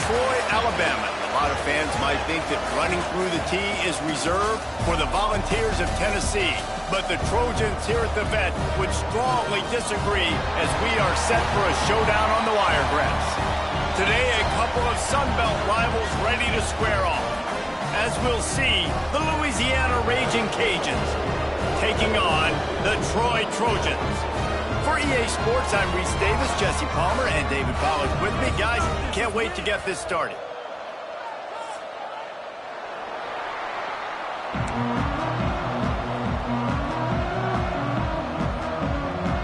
Troy, Alabama. A lot of fans might think that running through the tee is reserved for the Volunteers of Tennessee. But the Trojans here at the Vet would strongly disagree as we are set for a showdown on the Wiregrass. Today, a couple of Sun Belt rivals ready to square off. As we'll see, the Louisiana Raging Cajuns taking on the Troy Trojans. For EA Sports, I'm Reese Davis, Jesse Palmer, and David Pollack with me. Guys, can't wait to get this started.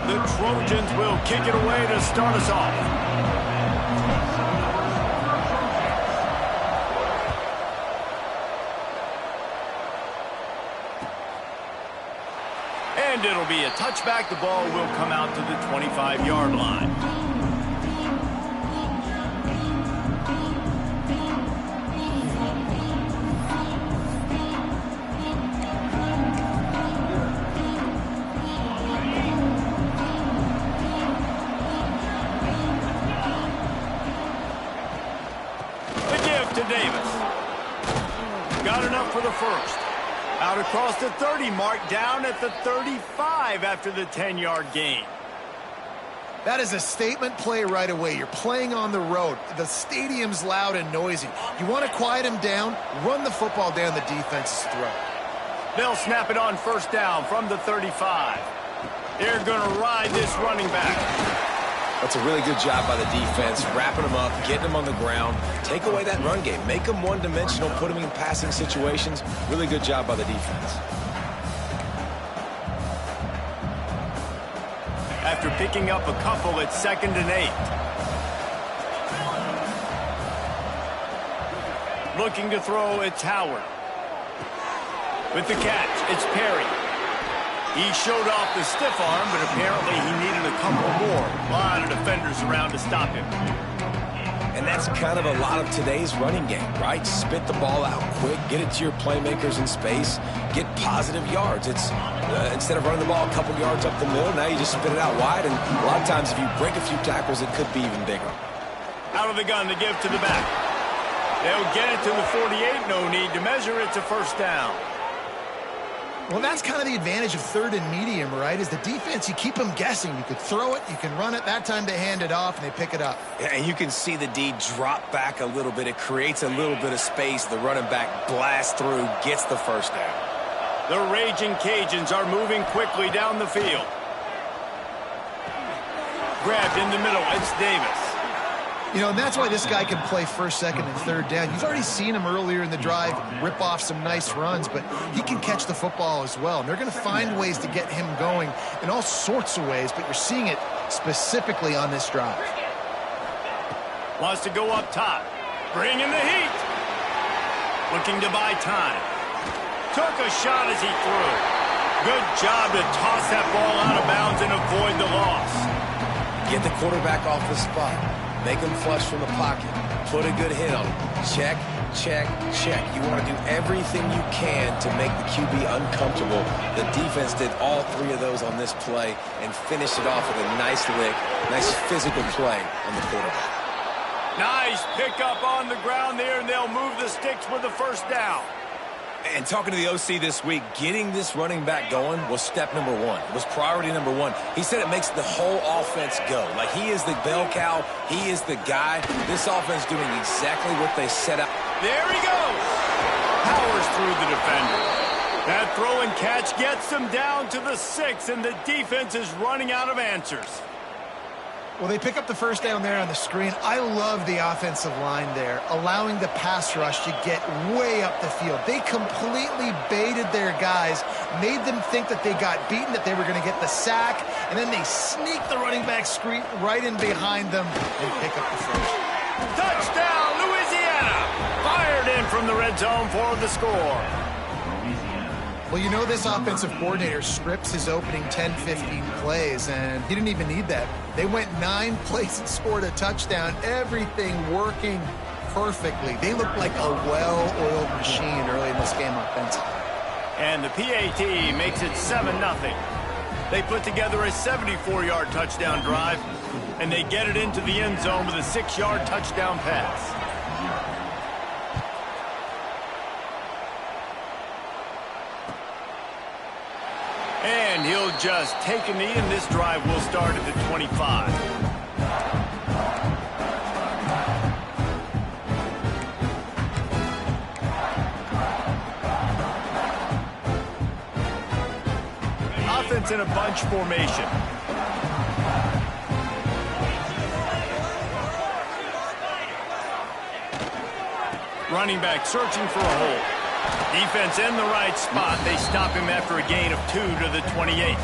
The Trojans will kick it away to start us off. And it'll be a touchback. The ball will come out to the 25-yard line. The give to Davis. Got enough for the first. Out across the 30 mark, down at the 35 after the 10-yard gain. That is a statement play right away. You're playing on the road. The stadium's loud and noisy. You want to quiet him down, run the football down the defense's throat. They'll snap it on first down from the 35. They're going to ride this running back. That's a really good job by the defense, wrapping them up, getting them on the ground. Take away that run game. Make them one-dimensional, put them in passing situations. Really good job by the defense. After picking up a couple, it's 2nd and 8. Looking to throw, it's Howard. With the catch, it's Perry. He showed off the stiff arm, but apparently he needed a couple more. A lot of defenders around to stop him. And that's kind of a lot of today's running game, right? Spit the ball out quick, get it to your playmakers in space, get positive yards. It's instead of running the ball a couple yards up the middle, now you just spit it out wide, and a lot of times if you break a few tackles, it could be even bigger. Out of the gun to give to the back. They'll get it to the 48, no need to measure. It's a first down. Well, that's kind of the advantage of 3rd and medium, right? Is the defense, you keep them guessing. You could throw it, you can run it. That time they hand it off, and they pick it up. Yeah, and you can see the D drop back a little bit. It creates a little bit of space. The running back blasts through, gets the first down. The Raging Cajuns are moving quickly down the field. Grabbed in the middle, it's Davis. You know, and that's why this guy can play 1st, 2nd, and 3rd down. You've already seen him earlier in the drive rip off some nice runs, but he can catch the football as well. And they're going to find ways to get him going in all sorts of ways, but you're seeing it specifically on this drive. Wants to go up top. Bring in the heat. Looking to buy time. Took a shot as he threw. Good job to toss that ball out of bounds and avoid the loss. Get the quarterback off the spot. Make him flush from the pocket. Put a good hit on him. Check, check, check. You want to do everything you can to make the QB uncomfortable. The defense did all 3 of those on this play and finished it off with a nice lick, nice physical play on the quarterback. Nice pickup on the ground there, and they'll move the sticks with the first down. And talking to the OC this week, getting this running back going was step number 1. It was priority number 1. He said it makes the whole offense go. Like, he is the bell cow. He is the guy. This offense doing exactly what they set out. There he goes. Powers through the defender. That throw and catch gets them down to the 6, and the defense is running out of answers. Well, they pick up the first down there on the screen. I love the offensive line there, allowing the pass rush to get way up the field. They completely baited their guys, made them think that they got beaten, that they were going to get the sack, and then they sneak the running back screen right in behind them and pick up the first. Touchdown, Louisiana! Fired in from the red zone for the score. Well, you know this offensive coordinator scripts his opening 10, 15 plays, and he didn't even need that. They went 9 plays and scored a touchdown, everything working perfectly. They looked like a well-oiled machine early in this game offensively. And the PAT makes it 7-0. They put together a 74-yard touchdown drive, and they get it into the end zone with a 6-yard touchdown pass. And he'll just take a knee, and this drive will start at the 25. Offense in a bunch formation. Running back searching for a hole. Defense in the right spot. They stop him after a gain of 2 to the 28.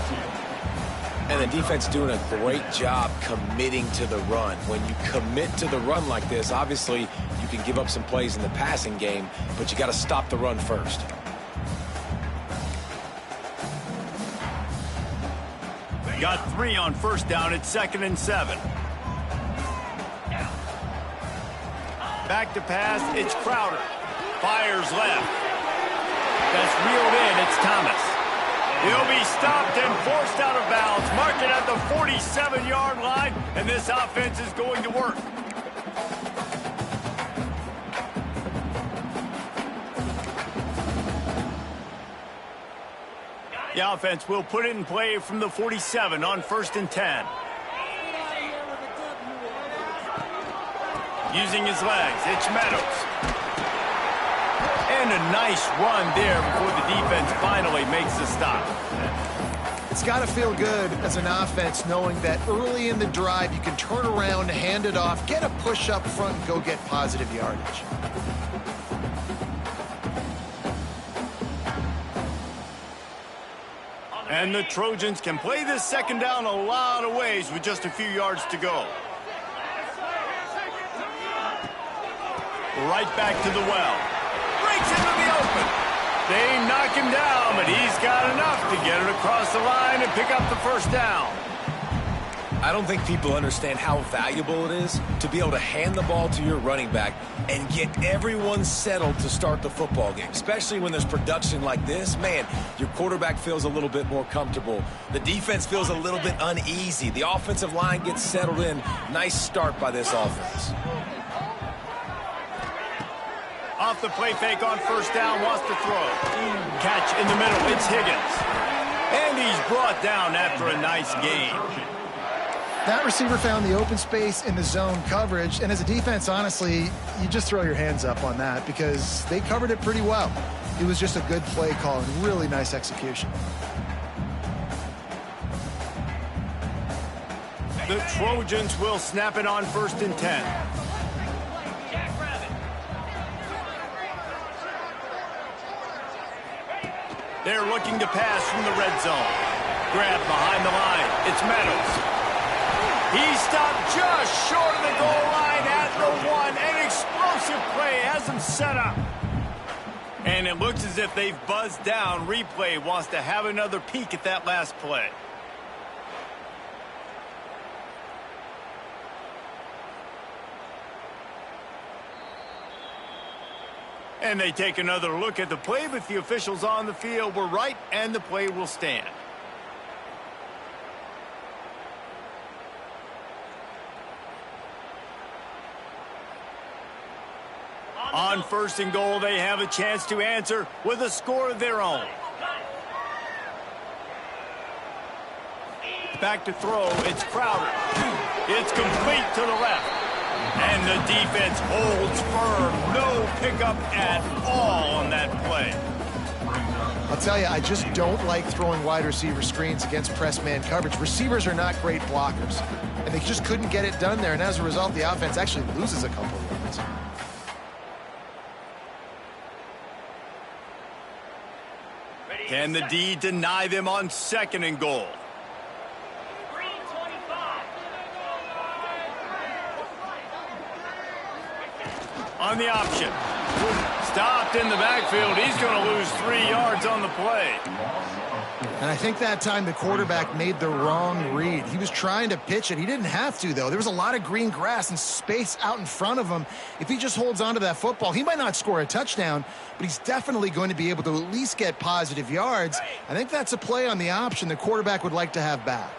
And the defense doing a great job committing to the run. When you commit to the run like this, obviously you can give up some plays in the passing game, but you got to stop the run first. Got 3 on first down at 2nd and 7. Back to pass, it's Crowder. Fires left. That's reeled in, it's Thomas. He'll be stopped and forced out of bounds. Mark it at the 47-yard line, and this offense is going to work. The offense will put it in play from the 47 on 1st and 10. Using his legs, it's Meadows. And a nice run there before the defense finally makes the stop. It's got to feel good as an offense knowing that early in the drive you can turn around, hand it off, get a push up front, and go get positive yardage. And the Trojans can play this 2nd down a lot of ways with just a few yards to go. Right back to the well. Breaks into the open. They knock him down, but he's got enough to get it across the line and pick up the 1st down. I don't think people understand how valuable it is to be able to hand the ball to your running back and get everyone settled to start the football game, especially when there's production like this. Man, your quarterback feels a little bit more comfortable. The defense feels a little bit uneasy. The offensive line gets settled in. Nice start by this offense. Off the play fake on 1st down, wants to throw. Catch in the middle, it's Higgins. And he's brought down after a nice gain. That receiver found the open space in the zone coverage, and as a defense, honestly, you just throw your hands up on that because they covered it pretty well. It was just a good play call and really nice execution. The Trojans will snap it on 1st and 10. They're looking to pass from the red zone. Grab behind the line. It's Meadows. He stopped just short of the goal line at the 1. An explosive play has him set up. And it looks as if they've buzzed down. Replay wants to have another peek at that last play. And they take another look at the play, but the officials on the field were right, and the play will stand. On 1st and goal, they have a chance to answer with a score of their own. Back to throw, it's Crowder. It's complete to the left. And the defense holds firm. No pickup at all on that play. I'll tell you, I just don't like throwing wide receiver screens against press man coverage. Receivers are not great blockers, and they just couldn't get it done there. And as a result, the offense actually loses a couple of yards. Can the D deny them on 2nd and goal? On the option. Stopped in the backfield. He's going to lose 3 yards on the play. And I think that time the quarterback made the wrong read. He was trying to pitch it. He didn't have to, though. There was a lot of green grass and space out in front of him. If he just holds on to that football, he might not score a touchdown, but he's definitely going to be able to at least get positive yards. I think that's a play on the option the quarterback would like to have back.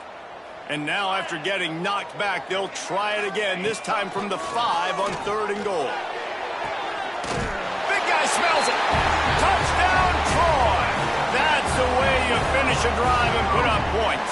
And now after getting knocked back, they'll try it again, this time from the 5 on 3rd and goal. Big guy smells it. Touchdown, Troy. That's the way you finish finish a drive and put up points.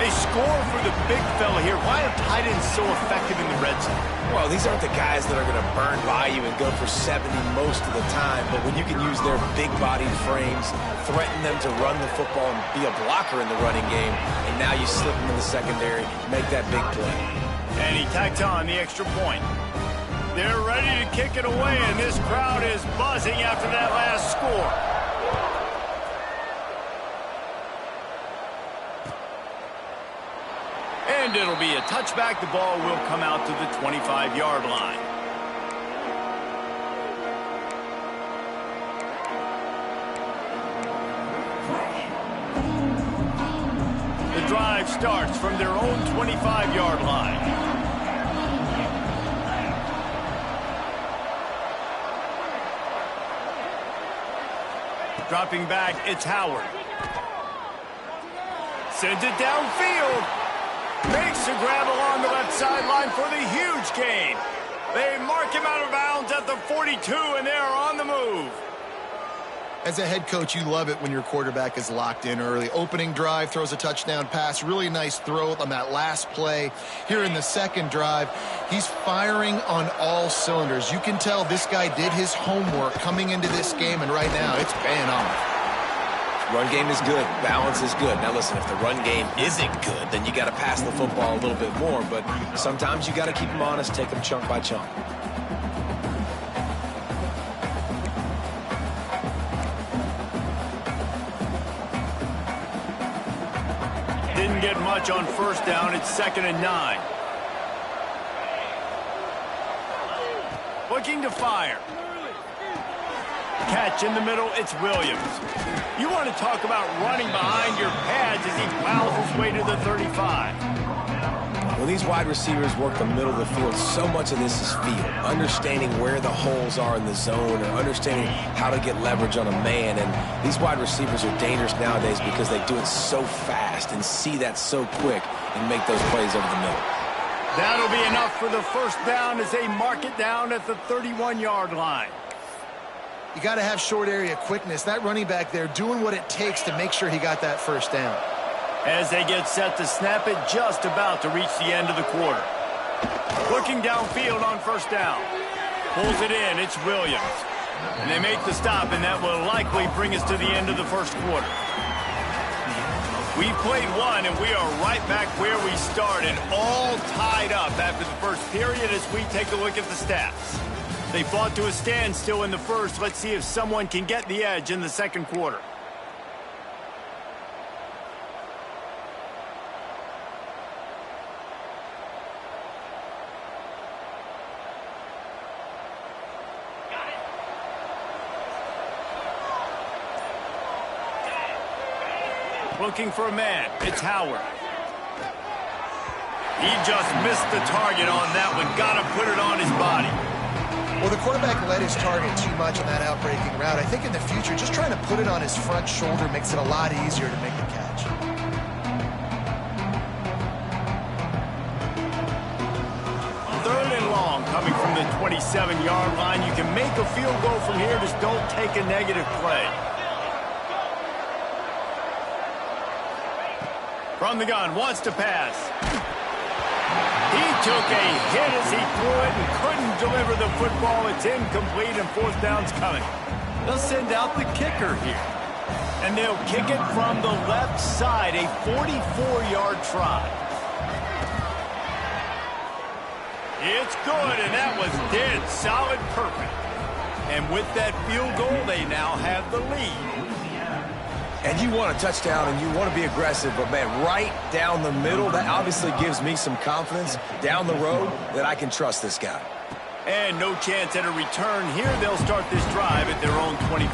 They score for the big fella here. Why are tight ends so effective in the red zone? Well, these aren't the guys that are going to burn by you and go for 70 most of the time, but when you can use their big-bodied frames, threaten them to run the football and be a blocker in the running game, and now you slip them in the secondary, make that big play. And he tacks on the extra point. They're ready to kick it away, and this crowd is buzzing after that last score. And it'll be a touchback. The ball will come out to the 25-yard line. The drive starts from their own 25-yard line. Dropping back, it's Howard. Sends it downfield. Makes a grab along the left sideline for the huge gain. They mark him out of bounds at the 42, and they are on the move. As a head coach, you love it when your quarterback is locked in early. Opening drive, throws a touchdown pass. Really nice throw on that last play. Here in the second drive, he's firing on all cylinders. You can tell this guy did his homework coming into this game, and right now it's paying off. Run game is good. Balance is good. Now, listen, if the run game isn't good, then you got to pass the football a little bit more. But sometimes you got to keep them honest, take them chunk by chunk. Didn't get much on first down. It's 2nd and 9. Looking to fire. Catch in the middle, it's Williams. You want to talk about running behind your pads as he plows his way to the 35. When these wide receivers work the middle of the field, so much of this is feel. Understanding where the holes are in the zone or understanding how to get leverage on a man. And these wide receivers are dangerous nowadays because they do it so fast and see that so quick and make those plays over the middle. That'll be enough for the first down as they mark it down at the 31-yard line. You got to have short area quickness. That running back there doing what it takes to make sure he got that first down. As they get set to snap it, just about to reach the end of the quarter. Looking downfield on first down. Pulls it in, it's Williams. And they make the stop, and that will likely bring us to the end of the first quarter. We've played one, and we are right back where we started, all tied up after the first period as we take a look at the stats. They fought to a standstill in the first. Let's see if someone can get the edge in the second quarter. Looking for a man. It's Howard. He just missed the target on that one. Got to put it on his body. Well, the quarterback led his target too much on that outbreaking route. I think in the future, just trying to put it on his front shoulder makes it a lot easier to make the catch. Third and long coming from the 27-yard line. You can make a field goal from here. Just don't take a negative play. From the gun, wants to pass. He took a hit as he threw it and couldn't deliver the football. It's incomplete and fourth down's coming. They'll send out the kicker here. And they'll kick it from the left side, a 44-yard try. It's good, and that was dead solid perfect. And with that field goal, they now have the lead. And you want a touchdown and you want to be aggressive, but, man, right down the middle, that obviously gives me some confidence down the road that I can trust this guy. And no chance at a return here. They'll start this drive at their own 25.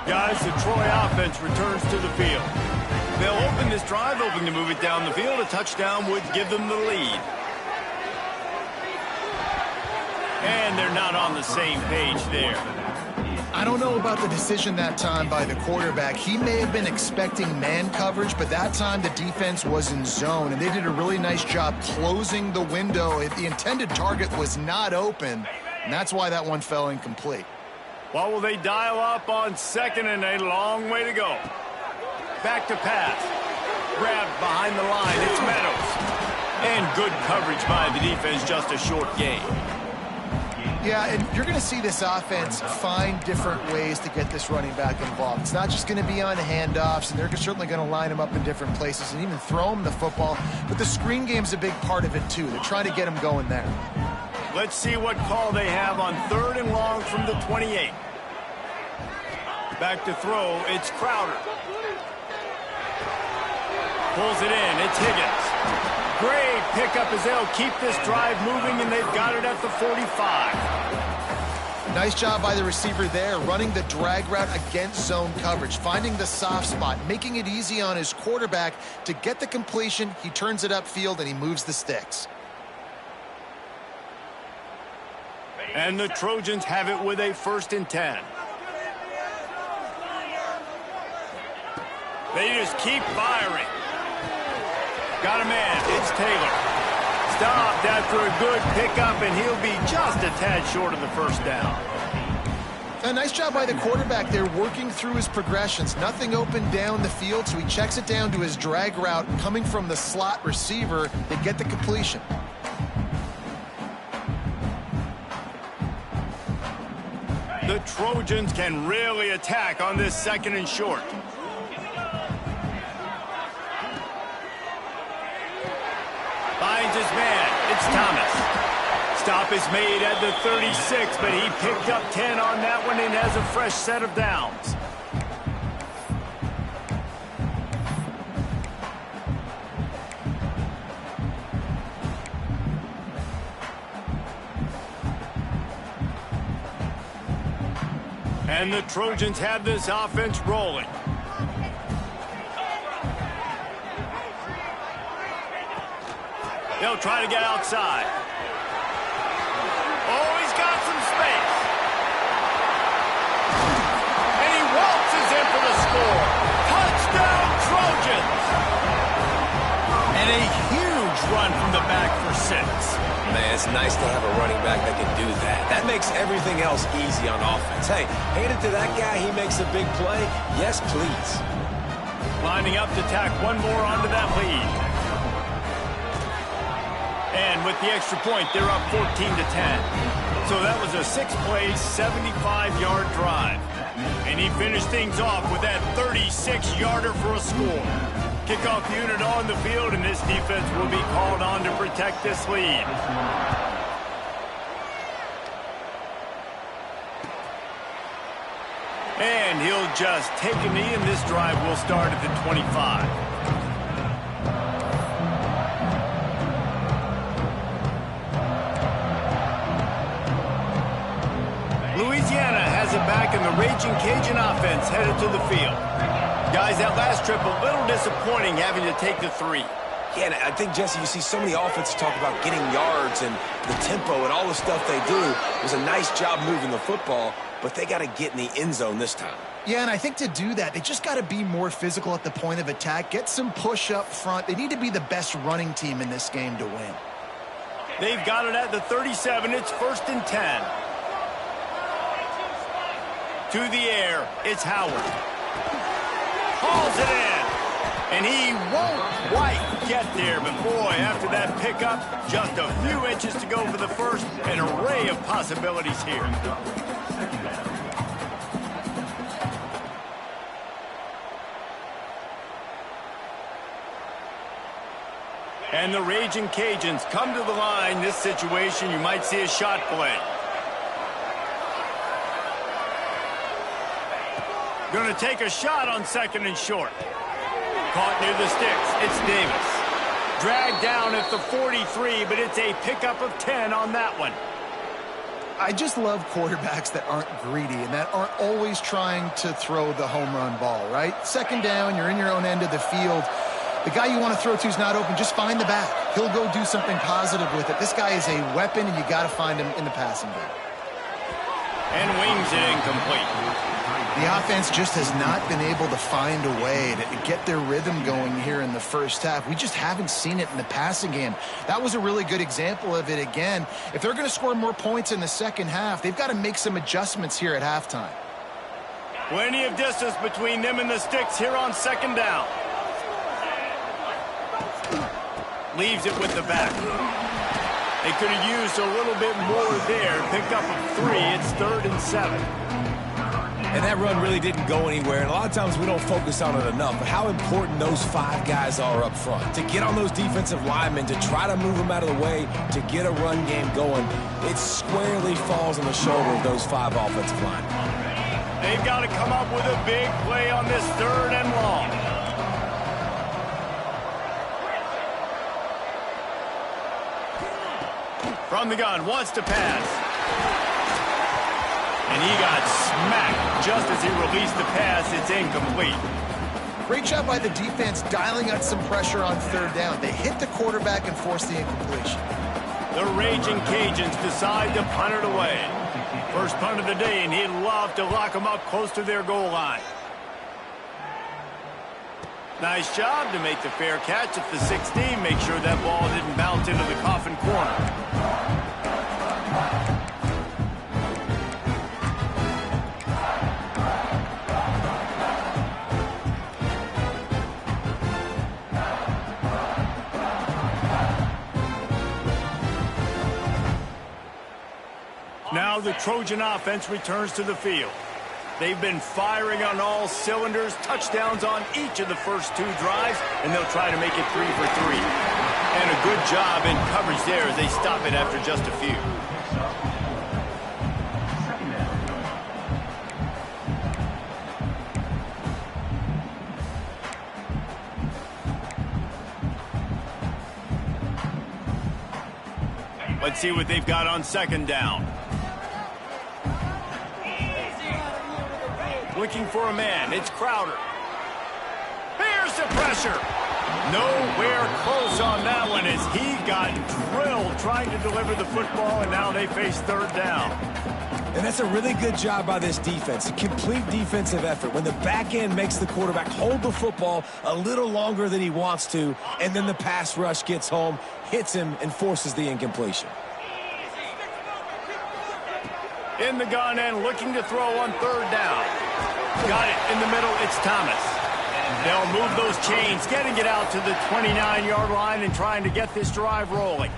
Guys, the Troy offense returns to the field. They'll open this drive, hoping to move it down the field. A touchdown would give them the lead. And they're not on the same page there. I don't don't know about the decision that time by the quarterback. He may have been expecting man coverage, but that time the defense was in zone, and they did a really nice job closing the window. The intended target was not open, and that's why that one fell incomplete. What will they dial up on second and a long way to go? Back to pass. Grabbed behind the line. It's Meadows. And good coverage by the defense, just a short gain. Yeah, and you're going to see this offense find different ways to get this running back involved. It's not just going to be on handoffs, and they're certainly going to line him up in different places and even throw him the football. But the screen game's a big part of it, too. They're trying to get him going there. Let's see what call they have on 3rd and long from the 28. Back to throw, it's Crowder. Pulls it in, it's Higgins. Great pickup as they'll keep this drive moving, and they've got it at the 45. Nice job by the receiver there, running the drag route against zone coverage, finding the soft spot, making it easy on his quarterback to get the completion. He turns it upfield, and he moves the sticks. And the Trojans have it with a 1st and 10. They just keep firing. Got a man. It's Taylor. Stopped after a good pickup, and he'll be just a tad short of the 1st down. A nice job by the quarterback there, working through his progressions. Nothing open down the field, so he checks it down to his drag route, coming from the slot receiver to get the completion. The Trojans can really attack on this 2nd and short. Finds his man. It's Thomas. Stop is made at the 36, but he picked up 10 on that one and has a fresh set of downs. And the Trojans have this offense rolling. They'll try to get outside. Oh, he's got some space. And he waltzes in for the score. Touchdown, Trojans. And a huge run from the back for 6. Man, it's nice to have a running back that can do that. That makes everything else easy on offense. Hey, hand it to that guy. He makes a big play. Yes, please. Lining up to tack one more onto that lead. And with the extra point, they're up 14 to 10. So that was a 6-play, 75-yard drive. And he finished things off with that 36-yarder for a score. Kickoff unit on the field, and this defense will be called on to protect this lead. And he'll just take a knee, and this drive will start at the 25. Louisiana has it back, and the Raging Cajun offense headed to the field. Guys, that last trip a little disappointing, having to take the 3. Yeah, and I think, Jesse, you see so many offenses talk about getting yards and the tempo and all the stuff they do. It was a nice job moving the football, but they got to get in the end zone this time. Yeah, and I think to do that, they just got to be more physical at the point of attack, get some push up front. They need to be the best running team in this game to win. They've got it at the 37. It's 1st and 10. To the air, it's Howard. Hauls it in. And he won't quite get there, but boy, after that pickup, just a few inches to go for the 1st. An array of possibilities here. And the Raging Cajuns come to the line. This situation, you might see a shot play. Going to take a shot on 2nd and short. Caught near the sticks. It's Davis. Dragged down at the 43, but it's a pickup of 10 on that one. I just love quarterbacks that aren't greedy and that aren't always trying to throw the home run ball, right? 2nd down, you're in your own end of the field. The guy you want to throw to is not open. Just find the back. He'll go do something positive with it. This guy is a weapon, and you got to find him in the passing game. And wings it incomplete. The offense just has not been able to find a way to get their rhythm going here in the first half. We just haven't seen it in the passing game. That was a really good example of it again. If they're going to score more points in the second half, they've got to make some adjustments here at halftime. Plenty of distance between them and the sticks here on second down. Leaves it with the back. They could have used a little bit more there. Picked up a 3. It's 3rd and 7. And that run really didn't go anywhere. And a lot of times we don't focus on it enough. But how important those 5 guys are up front. To get on those defensive linemen, to try to move them out of the way, to get a run game going, it squarely falls on the shoulder of those 5 offensive linemen. They've got to come up with a big play on this 3rd and long. From the gun, wants to pass. And he got smacked just as he released the pass. It's incomplete. Great job by the defense dialing up some pressure on 3rd down. They hit the quarterback and forced the incompletion. The Raging Cajuns decide to punt it away. First punt of the day, and he'd love to lock them up close to their goal line. Nice job to make the fair catch at the 16. Make sure that ball didn't bounce into the coffin corner. Now the Trojan offense returns to the field. They've been firing on all cylinders, touchdowns on each of the first 2 drives, and they'll try to make it 3 for 3. And a good job in coverage there as they stop it after just a few. Let's see what they've got on second down. Looking for a man. It's Crowder. Here's the pressure. Nowhere close on that one as he got drilled trying to deliver the football, and now they face 3rd down. And that's a really good job by this defense. A complete defensive effort. When the back end makes the quarterback hold the football a little longer than he wants to, and then the pass rush gets home, hits him, and forces the incompletion. In the gun and looking to throw on 3rd down. Got it in the middle. It's Thomas. They'll move those chains, getting it out to the 29-yard line and trying to get this drive rolling.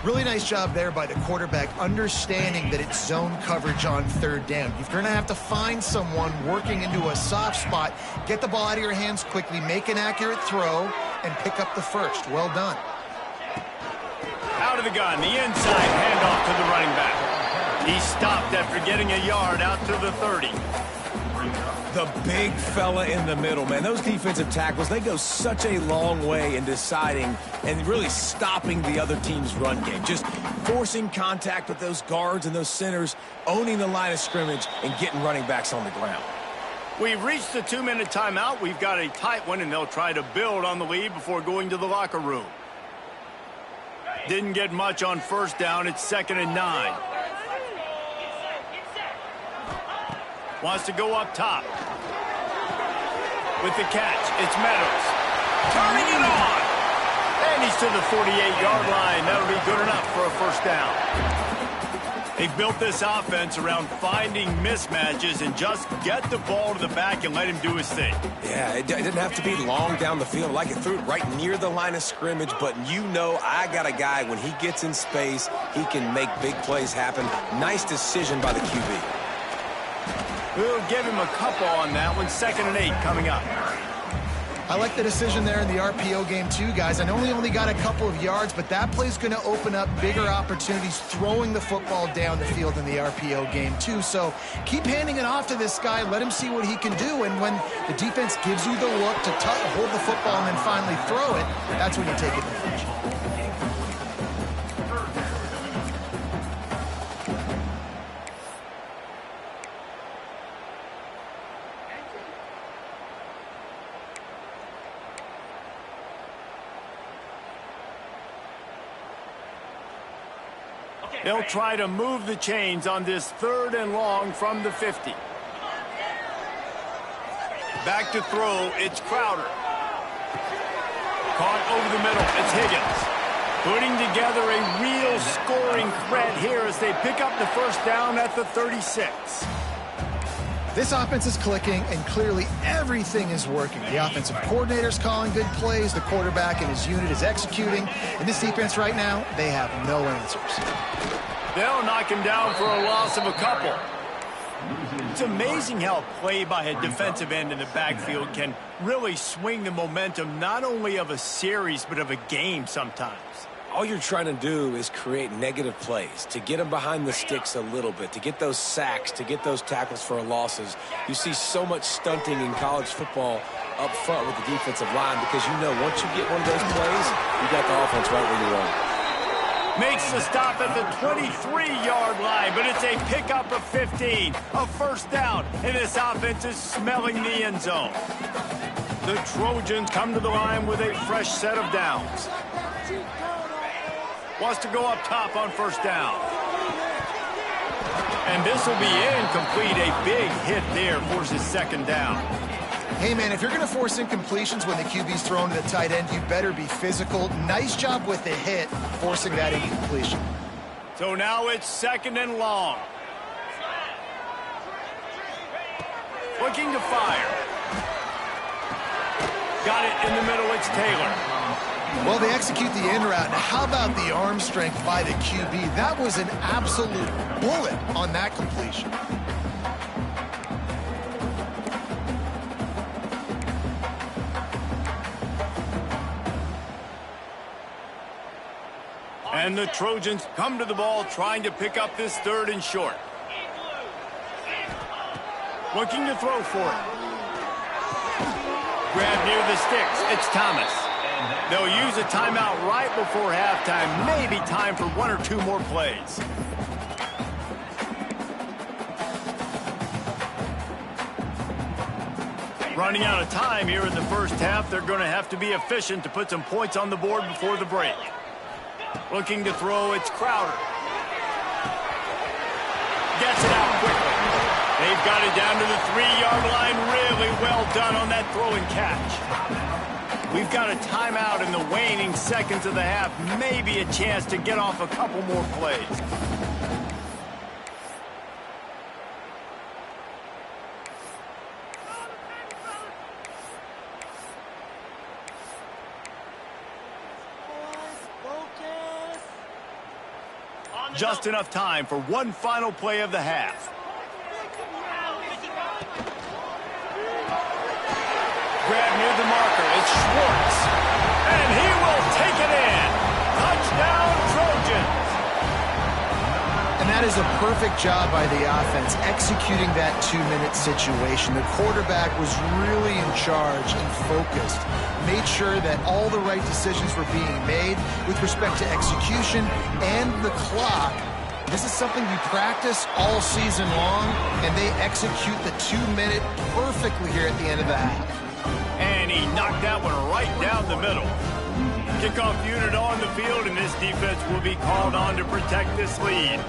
Really nice job there by the quarterback, understanding that it's zone coverage on 3rd down. You're going to have to find someone working into a soft spot, get the ball out of your hands quickly, make an accurate throw, and pick up the first. Well done. Out of the gun, the inside handoff to the running back. He stopped after getting a yard out to the 30. The big fella in the middle, man. Those defensive tackles, they go such a long way in deciding and really stopping the other team's run game. Just forcing contact with those guards and those centers, owning the line of scrimmage, and getting running backs on the ground. We've reached the 2-minute timeout. We've got a tight one, and they'll try to build on the lead before going to the locker room. Didn't get much on 1st down. It's 2nd and 9. Wants to go up top. With the catch, it's Meadows. Turning it on! And he's to the 48-yard line. That'll be good enough for a 1st down. They've built this offense around finding mismatches and just get the ball to the back and let him do his thing. Yeah, it didn't have to be long down the field. Like it threw it right near the line of scrimmage, but you know I got a guy, when he gets in space, he can make big plays happen. Nice decision by the QB. We'll give him a couple on that one. 2nd and 8 coming up. I like the decision there in the RPO game too, guys. I know he only got a couple of yards, but that play's going to open up bigger opportunities throwing the football down the field in the RPO game too. So keep handing it off to this guy. Let him see what he can do. And when the defense gives you the look to hold the football and then finally throw it, that's when you take advantage. They'll try to move the chains on this 3rd and long from the 50. Back to throw, it's Crowder. Caught over the middle, it's Higgins. Putting together a real scoring threat here as they pick up the first down at the 36. This offense is clicking, and clearly everything is working. The offensive coordinator's calling good plays. The quarterback and his unit is executing. And this defense right now, they have no answers. They'll knock him down for a loss of a couple. It's amazing how play by a defensive end in the backfield can really swing the momentum not only of a series but of a game sometimes. All you're trying to do is create negative plays, to get them behind the sticks a little bit, to get those sacks, to get those tackles for losses. You see so much stunting in college football up front with the defensive line because you know once you get one of those plays, you got the offense right where you want it. Makes the stop at the 23-yard line, but it's a pickup of 15, a first down, and this offense is smelling the end zone. The Trojans come to the line with a fresh set of downs. Wants to go up top on first down. And this will be incomplete. A big hit there forces second down. Hey, man, if you're going to force incompletions when the QB's thrown to the tight end, you better be physical. Nice job with the hit, forcing that incompletion. So now it's second and long. Looking to fire. Got it in the middle. It's Taylor. Well, they execute the in route. Now, how about the arm strength by the QB? That was an absolute bullet on that completion. And the Trojans come to the ball trying to pick up this third and short. Looking to throw for it. Grab near the sticks. It's Thomas. They'll use a timeout right before halftime. Maybe time for one or two more plays. Running out of time here in the first half. They're going to have to be efficient to put some points on the board before the break. Looking to throw, it's Crowder. Gets it out quickly. They've got it down to the 3-yard line. Really well done on that throw and catch. We've got a timeout in the waning seconds of the half. Maybe a chance to get off a couple more plays. Just enough time for one final play of the half. Grab near the marker. It's Schwartz. And he will take it in. Touchdown, Trojans. And that is a perfect job by the offense, executing that 2-minute situation. The quarterback was really in charge and focused. Made sure that all the right decisions were being made with respect to execution and the clock. This is something you practice all season long, and they execute the 2-minute perfectly here at the end of the half. And he knocked that one right down the middle. Kickoff unit on the field, and this defense will be called on to protect this lead.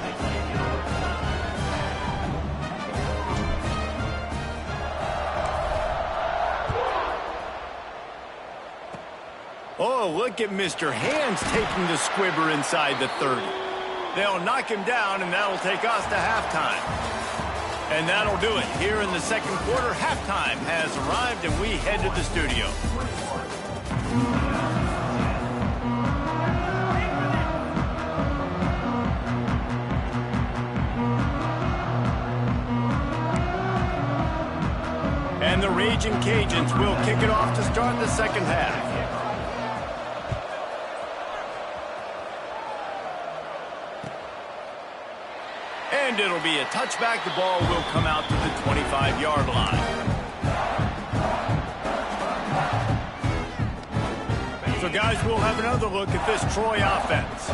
Oh, look at Mr. Hands taking the squibber inside the 30. They'll knock him down, and that'll take us to halftime. And that'll do it. Here in the second quarter, halftime has arrived, and we head to the studio. And the Raging Cajuns will kick it off to start the second half. And it'll be a touchback. The ball will come out to the 25-yard line. So, guys, we'll have another look at this Troy offense.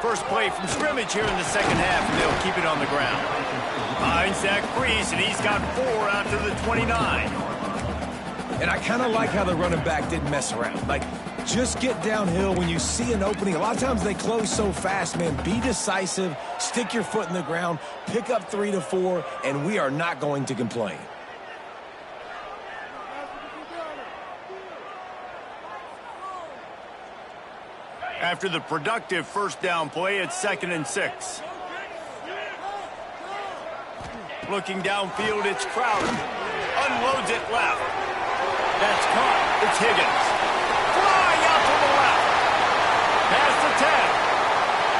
First play from scrimmage here in the second half, and they'll keep it on the ground. Finds Zach Priest, and he's got 4 after the 29. And I kind of like how the running back didn't mess around. Like, Just get downhill when you see an opening. A lot of times they close so fast, man. Be decisive, stick your foot in the ground, pick up 3 to 4, and we are not going to complain. After the productive first down play, it's 2nd and 6. Looking downfield, it's Crowder. Unloads it left. That's caught. It's Higgins. Flying out to the left. Past the 10.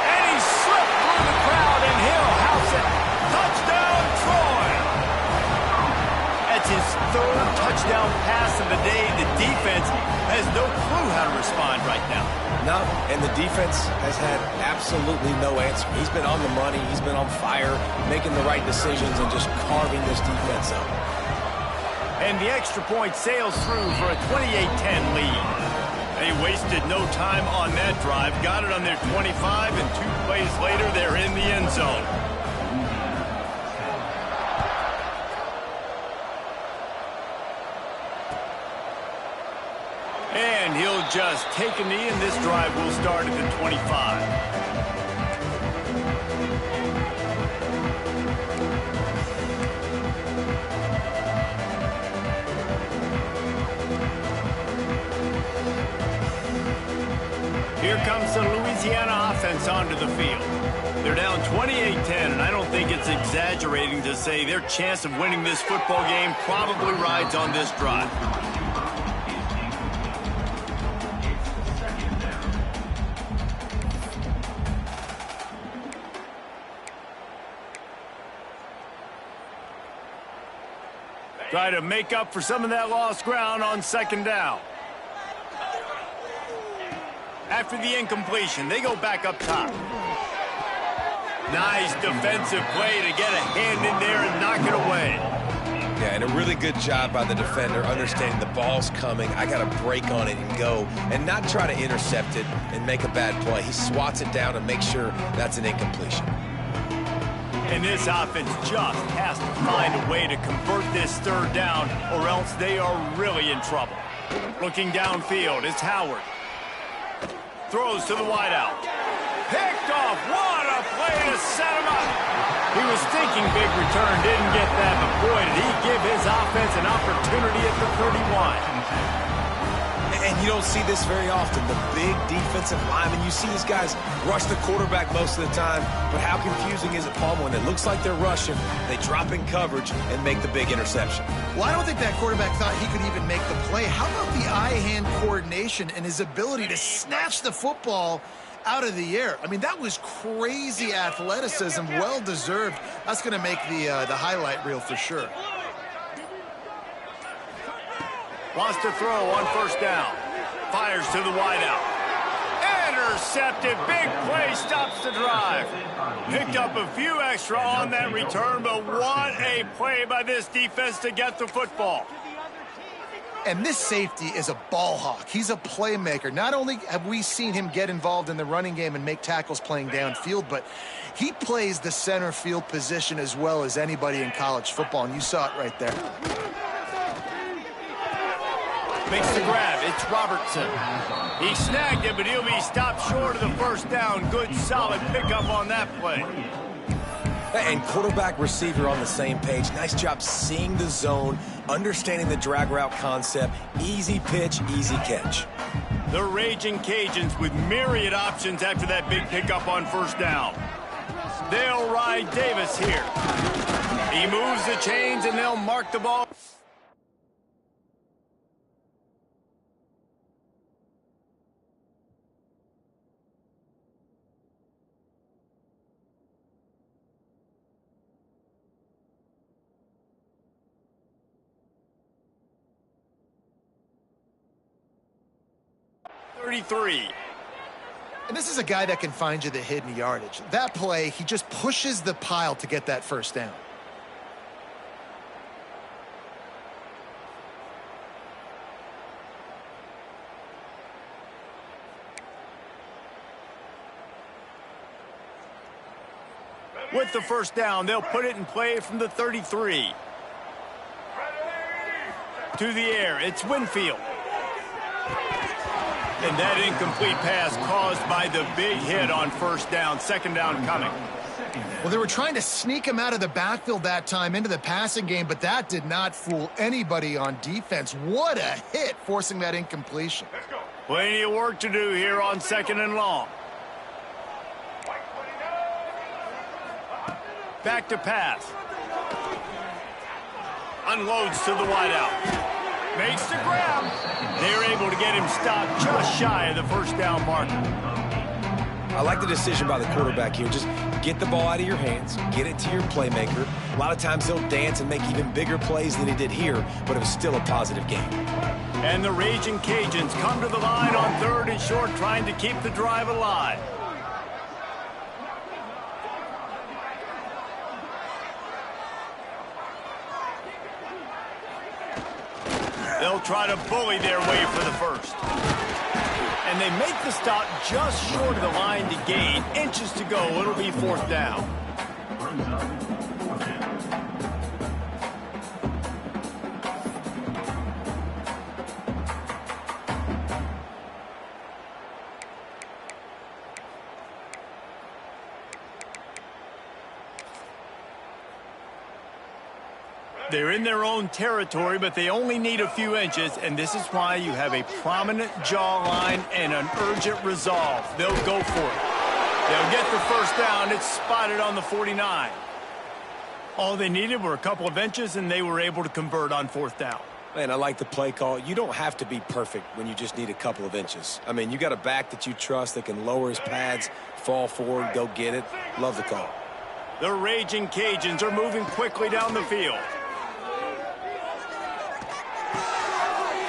And he slipped through the crowd, and he'll house it. Touchdown, Troy. That's his 3rd touchdown pass of the day. The defense has no clue how to respond right now. No, and the defense has had absolutely no answer. He's been on the money. He's been on fire, making the right decisions and just carving this defense up. And the extra point sails through for a 28-10 lead. They wasted no time on that drive. Got it on their 25, and 2 plays later, they're in the end zone. And he'll just take a knee, and this drive will start at the 25. Here comes the Louisiana offense onto the field. They're down 28-10, and I don't think it's exaggerating to say their chance of winning this football game probably rides on this drive. Try to make up for some of that lost ground on 2nd down. After the incompletion, they go back up top. Nice defensive play to get a hand in there and knock it away. Yeah, and a really good job by the defender understanding the ball's coming. I got to break on it and go and not try to intercept it and make a bad play. He swats it down and makes sure that's an incompletion. And this offense just has to find a way to convert this 3rd down, or else they are really in trouble. Looking downfield, it's Howard. Throws to the wideout. Picked off. What a play to set him up. He was thinking big return, didn't get that, but boy, did he give his offense an opportunity at the 31. And you don't see this very often, the big defensive linemen. You see these guys rush the quarterback most of the time, but how confusing is it, Paul, when it looks like they're rushing, they drop in coverage and make the big interception? Well, I don't think that quarterback thought he could even make the play. How about the eye-hand coordination and his ability to snatch the football out of the air? I mean, that was crazy athleticism, well-deserved. That's going to make the highlight reel for sure. Wants to throw on 1st down. Fires to the wideout. Intercepted. Big play stops the drive. Picked up a few extra on that return, but what a play by this defense to get the football. And this safety is a ball hawk. He's a playmaker. Not only have we seen him get involved in the running game and make tackles playing downfield, but he plays the center field position as well as anybody in college football, and you saw it right there. Makes the grab. It's Robertson. He snagged it, but he'll be stopped short of the 1st down. Good, solid pickup on that play. And quarterback receiver on the same page. Nice job seeing the zone, understanding the drag route concept. Easy pitch, easy catch. The Raging Cajuns with myriad options after that big pickup on 1st down. They'll ride Davis here. He moves the chains, and they'll mark the ball. And this is a guy that can find you the hidden yardage. That play, he just pushes the pile to get that 1st down. With the 1st down, they'll put it in play from the 33. To the air, it's Winfield. And that incomplete pass caused by the big hit on first down. Second down coming. Well, they were trying to sneak him out of the backfield that time into the passing game, but that did not fool anybody on defense. What a hit, forcing that incompletion. Plenty of work to do here on second and long. Back to pass. Unloads to the wideout. Makes the grab. They're able to get him stopped just shy of the first down marker. I like the decision by the quarterback here. Just get the ball out of your hands, get it to your playmaker. A lot of times he'll dance and make even bigger plays than he did here, but it was still a positive game. And the Raging Cajuns come to the line on third and short, trying to keep the drive alive. They'll try to bully their way for the first. And they make the stop just short of the line to gain. Inches to go. It'll be fourth down. They're in their own territory, but they only need a few inches, and this is why you have a prominent jawline and an urgent resolve. They'll go for it. They'll get the first down. It's spotted on the 49. All they needed were a couple of inches, and they were able to convert on fourth down. Man, I like the play call. You don't have to be perfect when you just need a couple of inches. I mean, you got a back that you trust that can lower his pads, fall forward, go get it. Love the call. The Raging Cajuns are moving quickly down the field.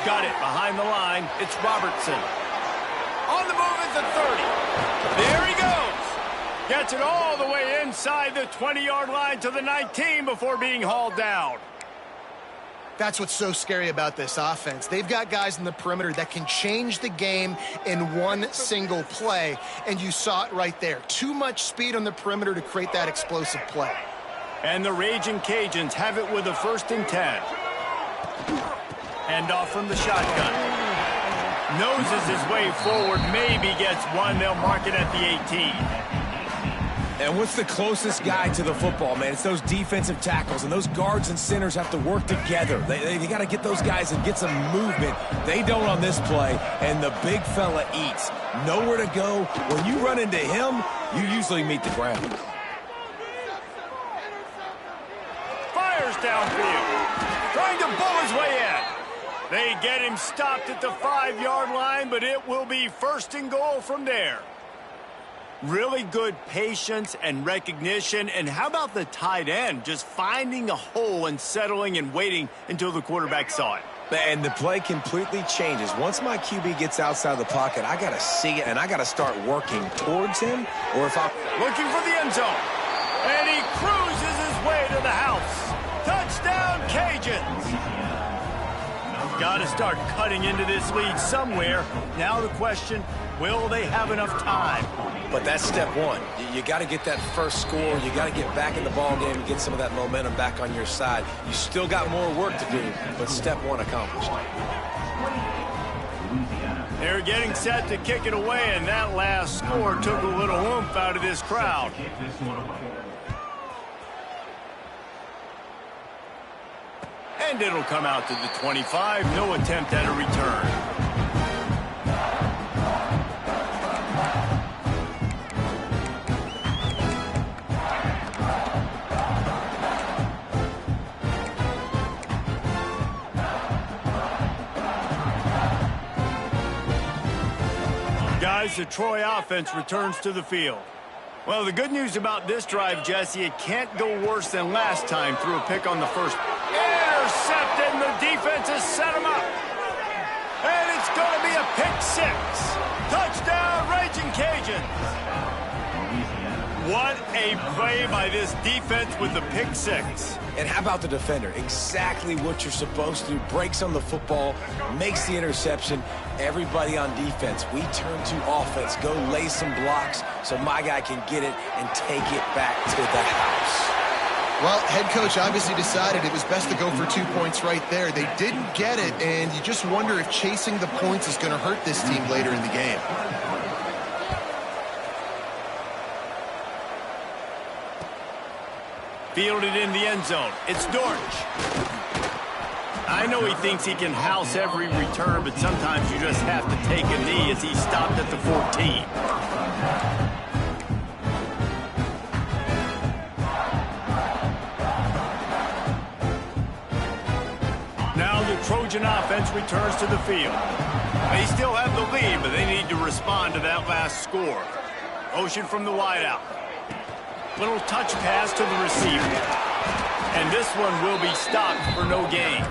Got it behind the line. It's Robertson. On the move at the 30. There he goes. Gets it all the way inside the 20-yard line to the 19 before being hauled down. That's what's so scary about this offense. They've got guys in the perimeter that can change the game in one single play, and you saw it right there. Too much speed on the perimeter to create that explosive play. And the Raging Cajuns have it with a 1st and 10. Hand off from the shotgun. Noses his way forward, maybe gets one. They'll mark it at the 18. And what's the closest guy to the football, man? It's those defensive tackles, and those guards and centers have to work together. They got to get those guys and get some movement. They don't on this play, and the big fella eats. Nowhere to go. When you run into him, you usually meet the ground. Fires downfield. Trying to bull his way in. They get him stopped at the 5-yard line, but it will be 1st and goal from there. Really good patience and recognition. And how about the tight end just finding a hole and settling and waiting until the quarterback saw it? And the play completely changes. Once my QB gets outside the pocket, I got to see it, and I got to start working towards him. Or if I'm looking for the end zone. And he cruises his way to the house. Touchdown, Cajuns. Got to start cutting into this lead somewhere. Now the question, will they have enough time? But that's step one. You got to get that first score. You got to get back in the ball game and get some of that momentum back on your side. You still got more work to do, but step one accomplished. They're getting set to kick it away, and that last score took a little oomph out of this crowd. And it'll come out to the 25. No attempt at a return. Guys, the Troy offense returns to the field. Well, the good news about this drive, Jesse, it can't go worse than last time through a pick on the first. Intercepted, and the defense has set him up. And it's going to be a pick 6. Touchdown, Raging Cajuns. What a play by this defense with the pick 6. And how about the defender? Exactly what you're supposed to do. Breaks on the football, makes the interception. Everybody on defense, we turn to offense. Go lay some blocks so my guy can get it and take it back to the house. Well, head coach obviously decided it was best to go for 2 points right there. They didn't get it, and you just wonder if chasing the points is going to hurt this team later in the game. Fielded in the end zone. It's Dortch. I know he thinks he can house every return, but sometimes you just have to take a knee as he stopped at the 14. Now the Trojan offense returns to the field. They still have the lead, but they need to respond to that last score. Motion from the wideout. Little touch pass to the receiver. And this one will be stopped for no gain.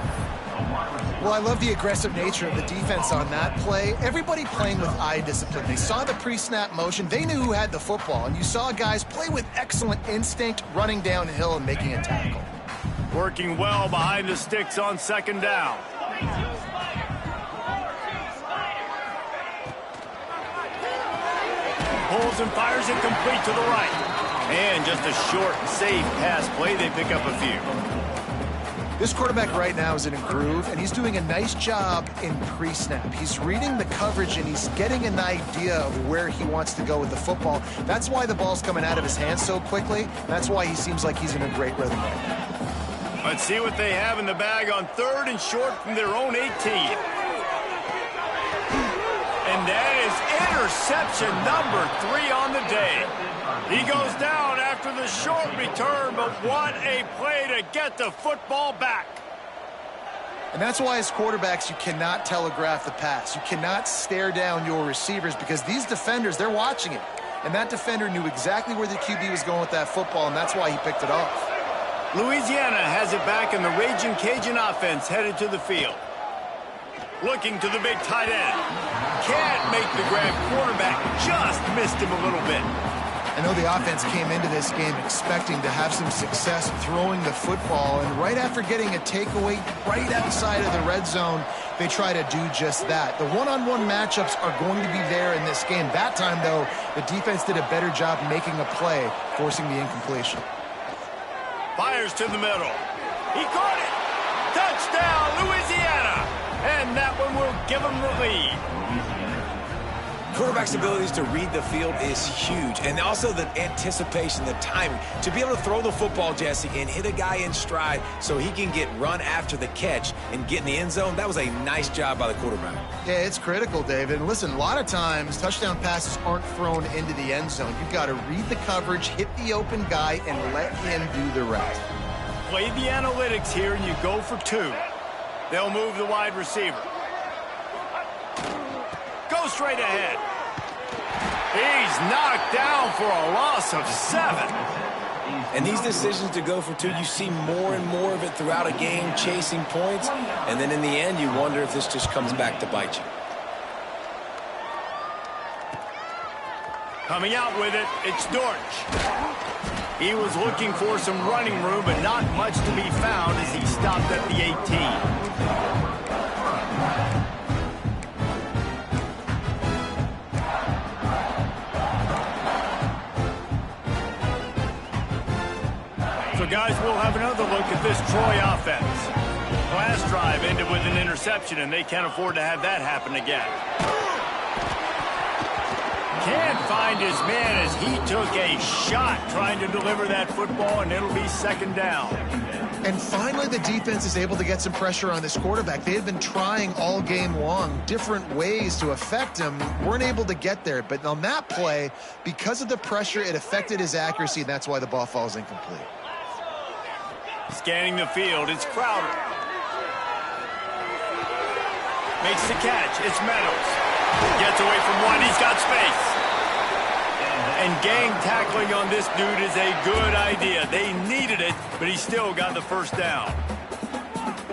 Well, I love the aggressive nature of the defense on that play. Everybody playing with eye discipline. They saw the pre-snap motion. They knew who had the football. And you saw guys play with excellent instinct, running downhill and making a tackle. Working well behind the sticks on second down. Pulls and fires it complete to the right. And just a short, safe pass play. They pick up a few. This quarterback right now is in a groove, and he's doing a nice job in pre-snap. He's reading the coverage, and he's getting an idea of where he wants to go with the football. That's why the ball's coming out of his hands so quickly. That's why he seems like he's in a great rhythm right now. Let's see what they have in the bag on 3rd and short from their own 18. And that is interception number 3 on the day. He goes down after the short return, but what a play to get the football back. And that's why as quarterbacks, you cannot telegraph the pass. You cannot stare down your receivers because these defenders, they're watching it. And that defender knew exactly where the QB was going with that football, and that's why he picked it off. Louisiana has it back, and the Raging Cajun offense headed to the field. Looking to the big tight end. Can't make the grab. Quarterback just missed him a little bit. I know the offense came into this game expecting to have some success throwing the football, and right after getting a takeaway right outside of the red zone, they try to do just that. The one-on-one matchups are going to be there in this game. That time, though, the defense did a better job making a play, forcing the incompletion. Fires to the middle. He caught it. Touchdown, Louisiana. And that one will give them the lead. Quarterback's abilities to read the field is huge. And also the anticipation, the timing. To be able to throw the football, Jesse, and hit a guy in stride so he can get run after the catch and get in the end zone, that was a nice job by the quarterback. Yeah, it's critical, David. And listen, a lot of times touchdown passes aren't thrown into the end zone. You've got to read the coverage, hit the open guy, and let him do the rest. Play the analytics here, and you go for 2. They'll move the wide receiver. Go straight ahead. He's knocked down for a loss of 7. And these decisions to go for 2, you see more and more of it throughout a game, chasing points. And then in the end, you wonder if this just comes back to bite you. Coming out with it, it's Dortch. He was looking for some running room, but not much to be found as he stopped at the 18. So, guys, we'll have another look at this Troy offense. Last drive ended with an interception, and they can't afford to have that happen again. Can't find his man as he took a shot trying to deliver that football, and it'll be 2nd down. And finally, the defense is able to get some pressure on this quarterback. They had been trying all game long different ways to affect him, weren't able to get there. But on that play, because of the pressure, it affected his accuracy, and that's why the ball falls incomplete. Scanning the field, it's Crowder. Makes the catch, it's Meadows. Gets away from one, he's got space. And gang tackling on this dude is a good idea. They needed it, but he still got the 1st down.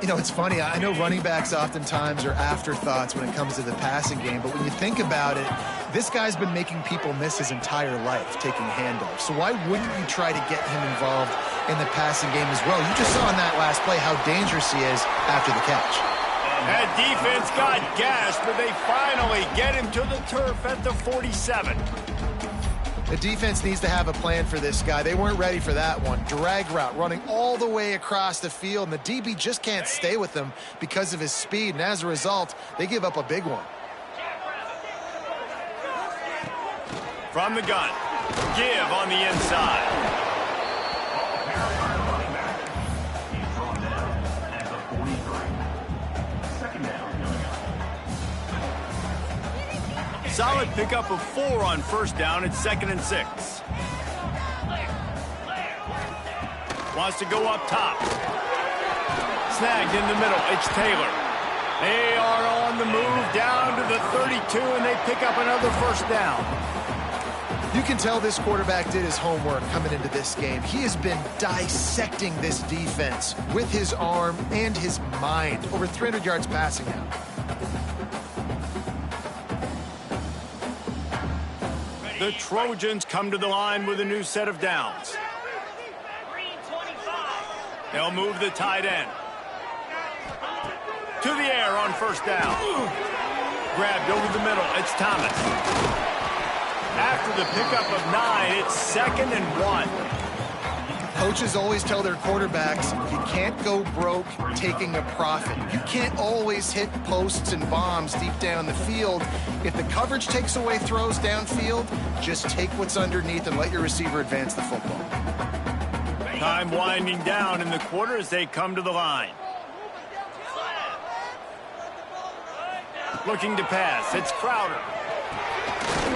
You know, it's funny. I know running backs oftentimes are afterthoughts when it comes to the passing game, but when you think about it, this guy's been making people miss his entire life taking handoffs. So why wouldn't you try to get him involved in the passing game as well? You just saw in that last play how dangerous he is after the catch. That defense got gashed, but they finally get him to the turf at the 47. The defense needs to have a plan for this guy. They weren't ready for that one. Drag route running all the way across the field, and the DB just can't stay with him because of his speed, and as a result, they give up a big one. From the gun, give on the inside. Solid pickup of 4 on first down. It's 2nd and 6. Wants to go up top. Snagged in the middle. It's Taylor. They are on the move down to the 32, and they pick up another first down. You can tell this quarterback did his homework coming into this game. He has been dissecting this defense with his arm and his mind. Over 300 yards passing now. The Trojans come to the line with a new set of downs. They'll move the tight end. To the air on first down. Grabbed over the middle. It's Thomas. After the pickup of 9, it's 2nd and 1. Coaches always tell their quarterbacks, you can't go broke taking a profit. You can't always hit posts and bombs deep down the field. If the coverage takes away throws downfield, just take what's underneath and let your receiver advance the football. Time winding down in the quarter as they come to the line. Looking to pass. It's Crowder.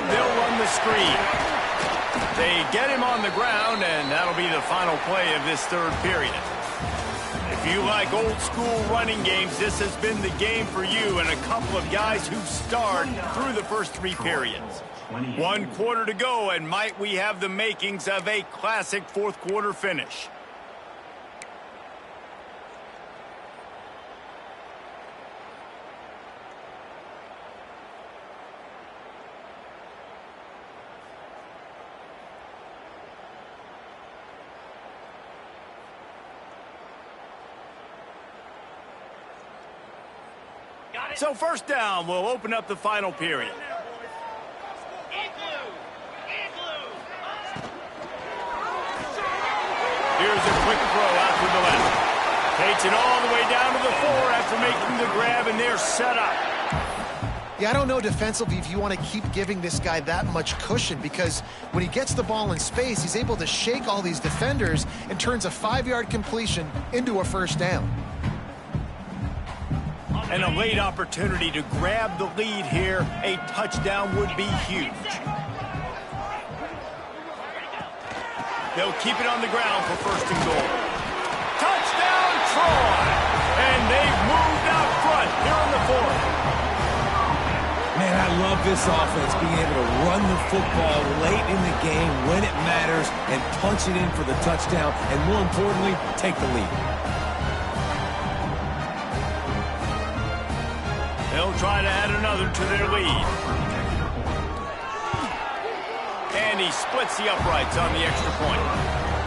They'll run the screen. They get him on the ground, and that'll be the final play of this 3rd period. If you like old school running games, this has been the game for you and a couple of guys who starred through the first 3 periods. 1 quarter to go, and might we have the makings of a classic 4th quarter finish. So first down will open up the final period. Here's a quick throw out to the left. Takes it all the way down to the 4 after making the grab, and they're set up. Yeah, I don't know defensively if you want to keep giving this guy that much cushion, because when he gets the ball in space, he's able to shake all these defenders and turns a 5-yard completion into a first down. And a late opportunity to grab the lead here. A touchdown would be huge. They'll keep it on the ground for 1st and goal. Touchdown, Troy! And they've moved out front here in the 4th. Man, I love this offense, being able to run the football late in the game when it matters and punch it in for the touchdown, and more importantly, take the lead. They'll try to add another to their lead. And he splits the uprights on the extra point.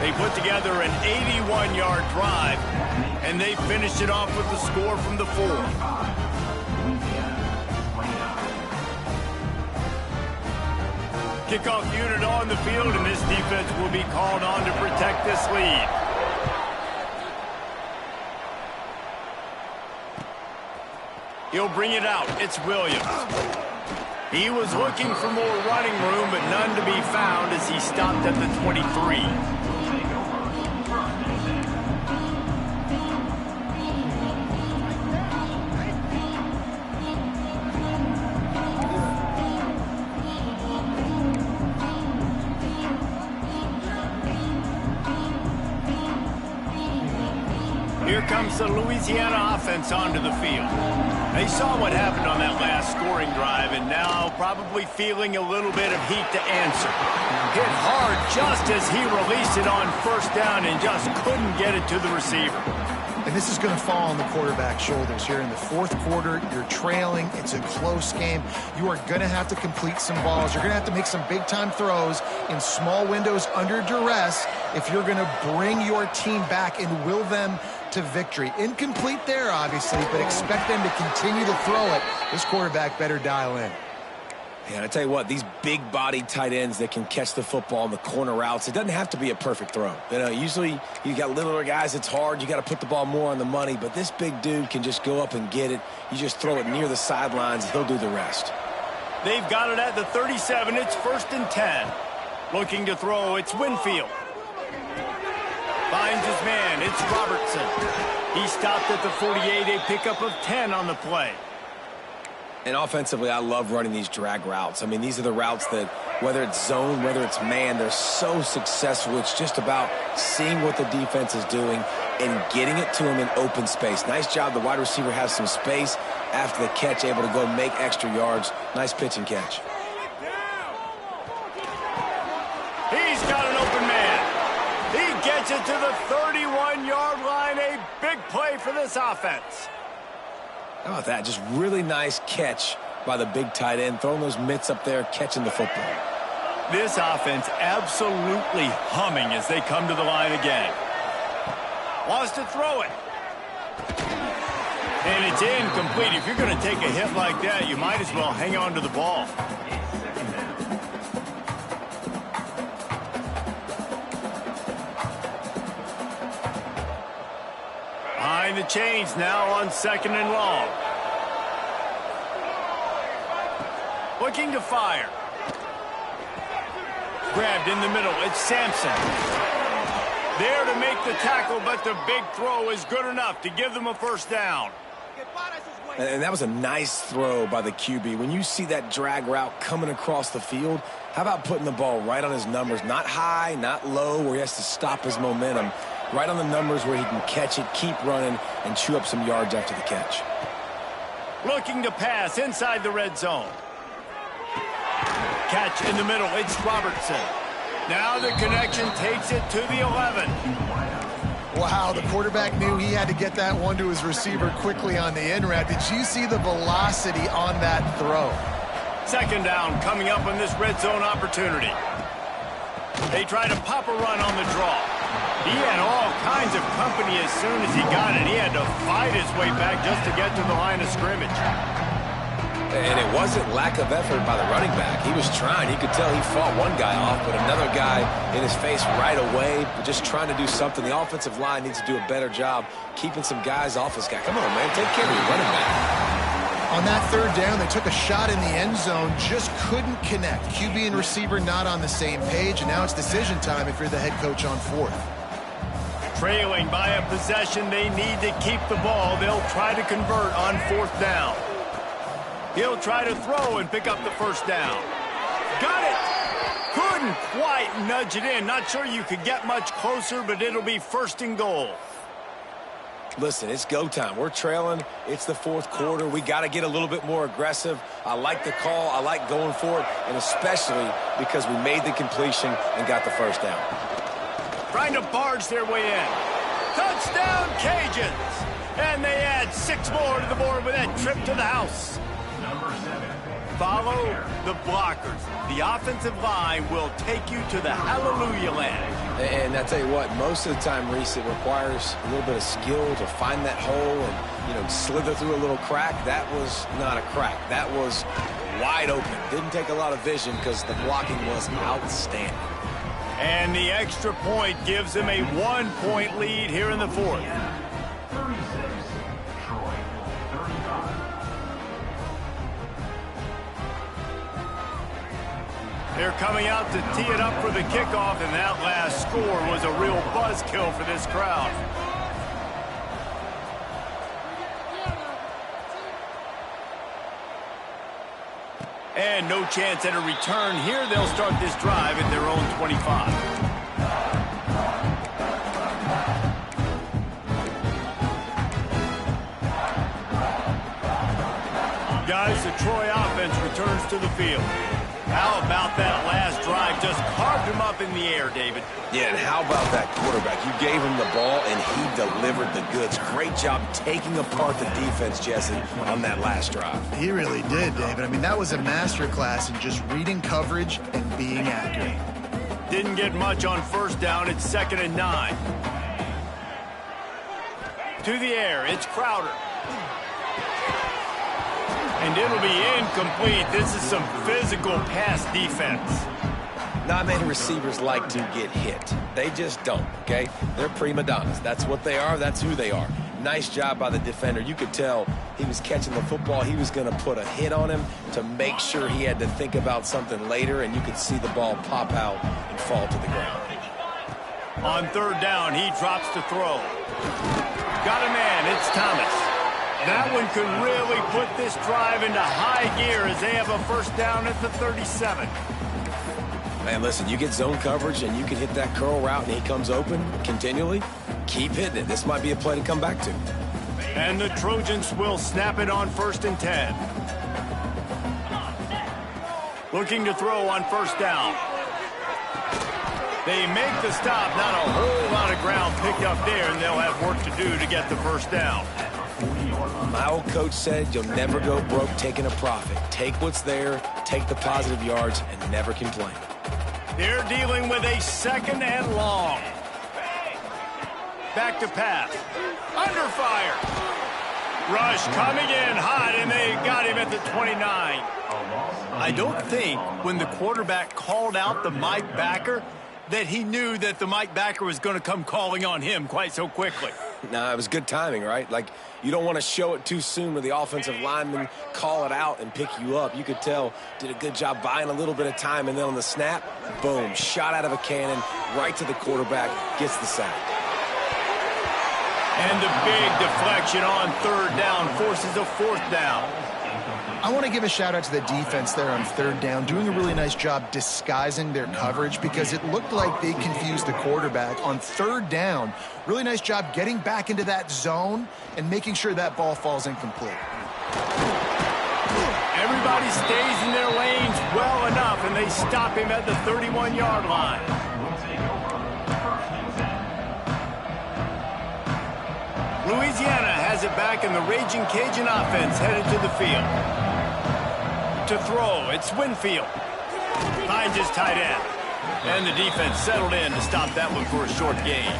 They put together an 81-yard drive, and they finished it off with the score from the 4. Kickoff unit on the field, and this defense will be called on to protect this lead. He'll bring it out. It's Williams. He was looking for more running room, but none to be found as he stopped at the 23. Here comes the Louisiana offense onto the field. They saw what happened on that last scoring drive, and now probably feeling a little bit of heat to answer. Hit hard just as he released it on first down and just couldn't get it to the receiver. And this is going to fall on the quarterback's shoulders here in the 4th quarter. You're trailing. It's a close game. You are going to have to complete some balls. You're going to have to make some big-time throws in small windows under duress if you're going to bring your team back and will them to victory. Incomplete there, obviously, but expect them to continue to throw it. This quarterback better dial in. Yeah, I tell you what, these big-bodied tight ends that can catch the football on the corner routes, it doesn't have to be a perfect throw. You know, usually you got littler guys, it's hard. You got to put the ball more on the money, but this big dude can just go up and get it. You just throw it near the sidelines, he'll do the rest. They've got it at the 37. It's 1st and 10. Looking to throw, it's Winfield. Finds his man, it's Robertson. He stopped at the 48, a pickup of 10 on the play. And offensively, I love running these drag routes. I mean, these are the routes that, whether it's zone, whether it's man, they're so successful. It's just about seeing what the defense is doing and getting it to him in open space. Nice job. The wide receiver has some space after the catch, able to go make extra yards. Nice pitch and catch. He's got an open man. He gets it to the 31-yard line. A big play for this offense. How about that? Just really nice catch by the big tight end, throwing those mitts up there, catching the football. This offense absolutely humming as they come to the line again. Wants to throw it. And it's incomplete. If you're going to take a hit like that, you might as well hang on to the ball. Behind the chains now on 2nd and long. Looking to fire. Grabbed in the middle. It's Sampson. There to make the tackle, but the big throw is good enough to give them a 1st down. And that was a nice throw by the QB. When you see that drag route coming across the field, how about putting the ball right on his numbers? Not high, not low, where he has to stop his momentum. Right on the numbers where he can catch it, keep running, and chew up some yards after the catch. Looking to pass inside the red zone. Catch in the middle. It's Robertson. Now the connection takes it to the 11. Wow, the quarterback knew he had to get that one to his receiver quickly on the in route. Did you see the velocity on that throw? 2nd down coming up on this red zone opportunity. They try to pop a run on the draw. He had all kinds of company as soon as he got it. He had to fight his way back just to get to the line of scrimmage. And it wasn't lack of effort by the running back. He was trying. He could tell he fought one guy off, but another guy in his face right away, just trying to do something. The offensive line needs to do a better job keeping some guys off this guy. Come on, man. Take care of your running back. On that 3rd down, they took a shot in the end zone, just couldn't connect. QB and receiver not on the same page, and now it's decision time if you're the head coach on 4th. Trailing by a possession, they need to keep the ball. They'll try to convert on 4th down. He'll try to throw and pick up the 1st down. Got it! Couldn't quite nudge it in. Not sure you could get much closer, but it'll be 1st and goal. Listen, it's go time. We're trailing. It's the 4th quarter. We got to get a little bit more aggressive. I like the call. I like going for it, and especially because we made the completion and got the 1st down. Trying to barge their way in. Touchdown, Cajuns! And they add 6 more to the board with that trip to the house. Follow the blockers. The offensive line will take you to the hallelujah land. And I tell you what, most of the time, Reese, it requires a little bit of skill to find that hole and, you know, slither through a little crack. That was not a crack. That was wide open. Didn't take a lot of vision because the blocking was outstanding. And the extra point gives them a 1-point lead here in the 4th. They're coming out to tee it up for the kickoff, and that last score was a real buzzkill for this crowd. And no chance at a return here. They'll start this drive at their own 25. Guys, the Troy offense returns to the field. How about that last drive? Just carved him up in the air, David. Yeah, and how about that quarterback? You gave him the ball, and he delivered the goods. Great job taking apart the defense, Jesse, on that last drive. He really did, David. I mean, that was a masterclass in just reading coverage and being accurate. Didn't get much on 1st down. It's 2nd and 9. To the air, it's Crowder. And it'll be incomplete. This is some physical pass defense. Not many receivers like to get hit. They just don't, okay? They're prima donnas. That's what they are. That's who they are. Nice job by the defender. You could tell he was catching the football. He was going to put a hit on him to make sure he had to think about something later, and you could see the ball pop out and fall to the ground. On third down, he drops to throw. Got a man. It's Thomas. That one could really put this drive into high gear as they have a first down at the 37. Man, listen, you get zone coverage and you can hit that curl route and he comes open continually. Keep hitting it. This might be a play to come back to. And the Trojans will snap it on 1st and 10. Looking to throw on first down. They make the stop. Not a whole lot of ground picked up there, and they'll have work to do to get the first down. My old coach said you'll never go broke taking a profit. Take what's there, take the positive yards, and never complain. They're dealing with a 2nd and long. Back to pass. Under fire. Rush coming in hot, and they got him at the 29. I don't think when the quarterback called out the Mike backer that he knew that the Mike backer was going to come calling on him quite so quickly. No, it was good timing, right? Like, you don't want to show it too soon with the offensive lineman call it out and pick you up. You could tell, did a good job buying a little bit of time, and then on the snap, boom, shot out of a cannon, right to the quarterback, gets the sack. And the big deflection on third down forces a 4th down. I want to give a shout out to the defense there on third down, doing a really nice job disguising their coverage because it looked like they confused the quarterback on third down. Really nice job getting back into that zone and making sure that ball falls incomplete. Everybody stays in their lanes well enough, and they stop him at the 31-yard line. Louisiana has it back, and the Raging Cajun offense headed to the field. To throw, it's Winfield. Finds his tight end. And the defense settled in to stop that one for a short gain.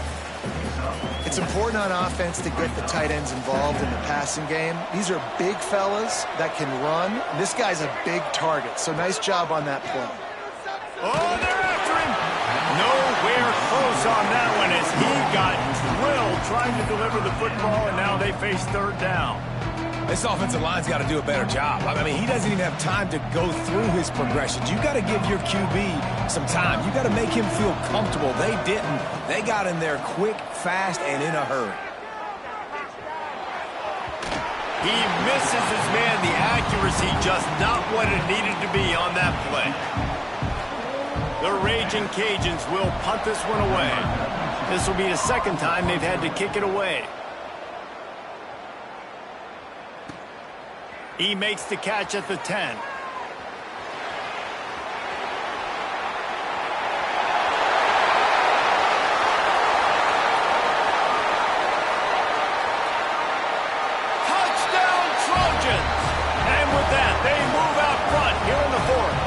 It's important on offense to get the tight ends involved in the passing game. These are big fellas that can run. This guy's a big target, so nice job on that play. Oh, they're after him. Nowhere close on that one as he got drilled trying to deliver the football, and now they face third down. This offensive line's got to do a better job. I mean, he doesn't even have time to go through his progressions. You got to give your QB some time. You got to make him feel comfortable. They didn't. They got in there quick, fast, and in a hurry. He misses his man. The accuracy just not what it needed to be on that play. The Raging Cajuns will punt this one away. This will be the 2nd time they've had to kick it away. He makes the catch at the 10. Touchdown Trojans! And with that, they move out front here in the 4th.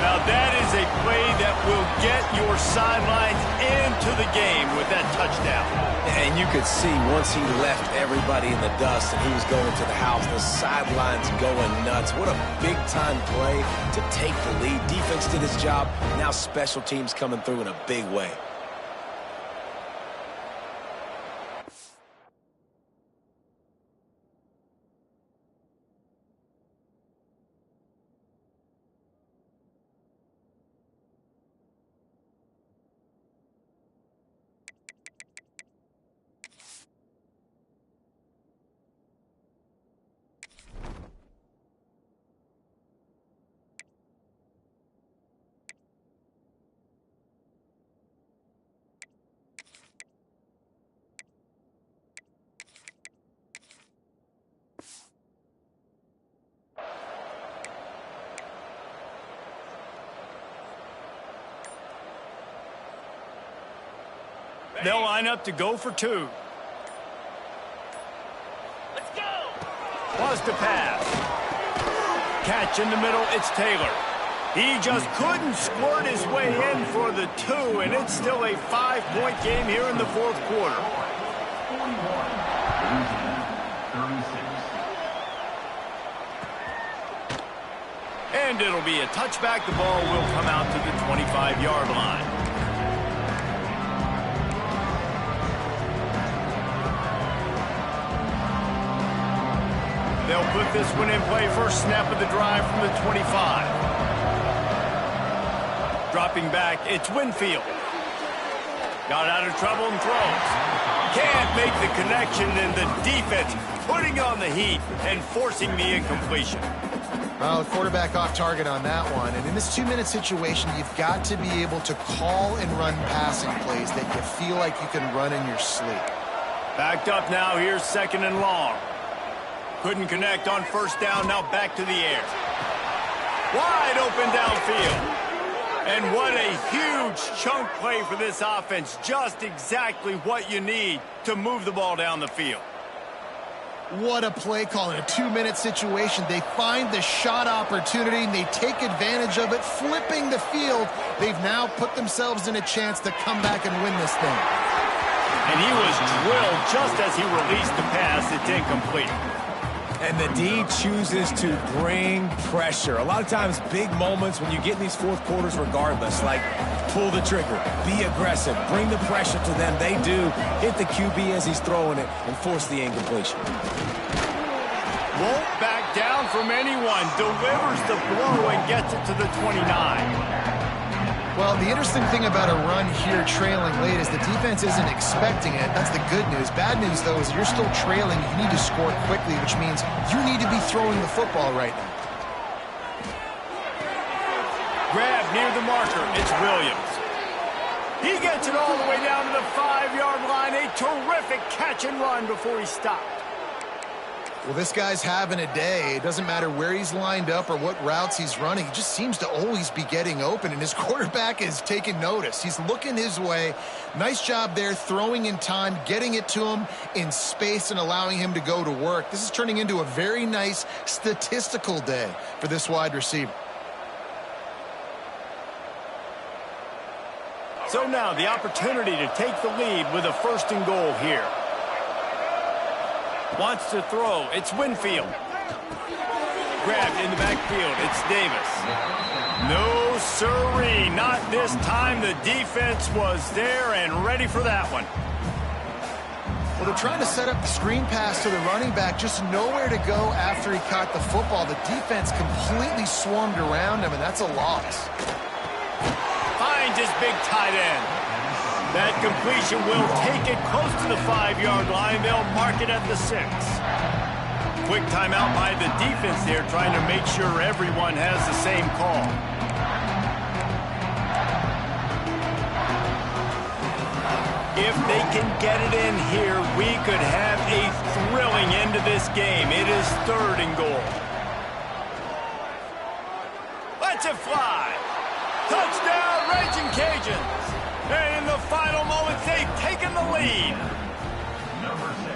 Now that is a play that will get your sidelines into the game with that touchdown. And you could see once he left everybody in the dust and he was going to the house, the sidelines going nuts. What a big-time play to take the lead. Defense did his job. Now special teams coming through in a big way. They'll line up to go for 2. Let's go! Was to pass. Catch in the middle, it's Taylor. He just couldn't squirt his way in for the 2, and it's still a 5-point game here in the 4th quarter. And it'll be a touchback. The ball will come out to the 25-yard line. They'll put this one in play. First snap of the drive from the 25. Dropping back, it's Winfield. Got out of trouble and throws. Can't make the connection, and the defense putting on the heat and forcing the incompletion. Well, the quarterback off target on that one. And in this 2-minute situation, you've got to be able to call and run passing plays that you feel like you can run in your sleep. Backed up now. Here's second and long. Couldn't connect on first down. Now back to the air. Wide open downfield. And what a huge chunk play for this offense. Just exactly what you need to move the ball down the field. What a play call in a 2-minute situation. They find the shot opportunity, and they take advantage of it, flipping the field. They've now put themselves in a chance to come back and win this thing. And he was drilled just as he released the pass. It's incomplete. And the D chooses to bring pressure. A lot of times, big moments when you get in these fourth quarters regardless, like pull the trigger, be aggressive, bring the pressure to them. They do hit the QB as he's throwing it and force the incompletion. Won't back down from anyone. Delivers the blow and gets it to the 29. Well, the interesting thing about a run here trailing late is the defense isn't expecting it. That's the good news. Bad news, though, is you're still trailing. You need to score quickly, which means you need to be throwing the football right now. Grab near the marker. It's Williams. He gets it all the way down to the 5-yard line. A terrific catch and run before he stopped. Well, this guy's having a day. It doesn't matter where he's lined up or what routes he's running. He just seems to always be getting open, and his quarterback is taking notice. He's looking his way. Nice job there, throwing in time, getting it to him in space and allowing him to go to work. This is turning into a very nice statistical day for this wide receiver. So now the opportunity to take the lead with a 1st and goal here. Wants to throw. It's Winfield. Grabbed in the backfield. It's Davis. No siree. Not this time. The defense was there and ready for that one. Well, they're trying to set up the screen pass to the running back. Just nowhere to go after he caught the football. The defense completely swarmed around him, and that's a loss. Finds his big tight end. That completion will take it close to the 5-yard line. They'll mark it at the 6. Quick timeout by the defense there, trying to make sure everyone has the same call. If they can get it in here, we could have a thrilling end to this game. It is 3rd and goal. Let's it fly. Touchdown, Raging Cajuns. And in the final moments, they've taken the lead.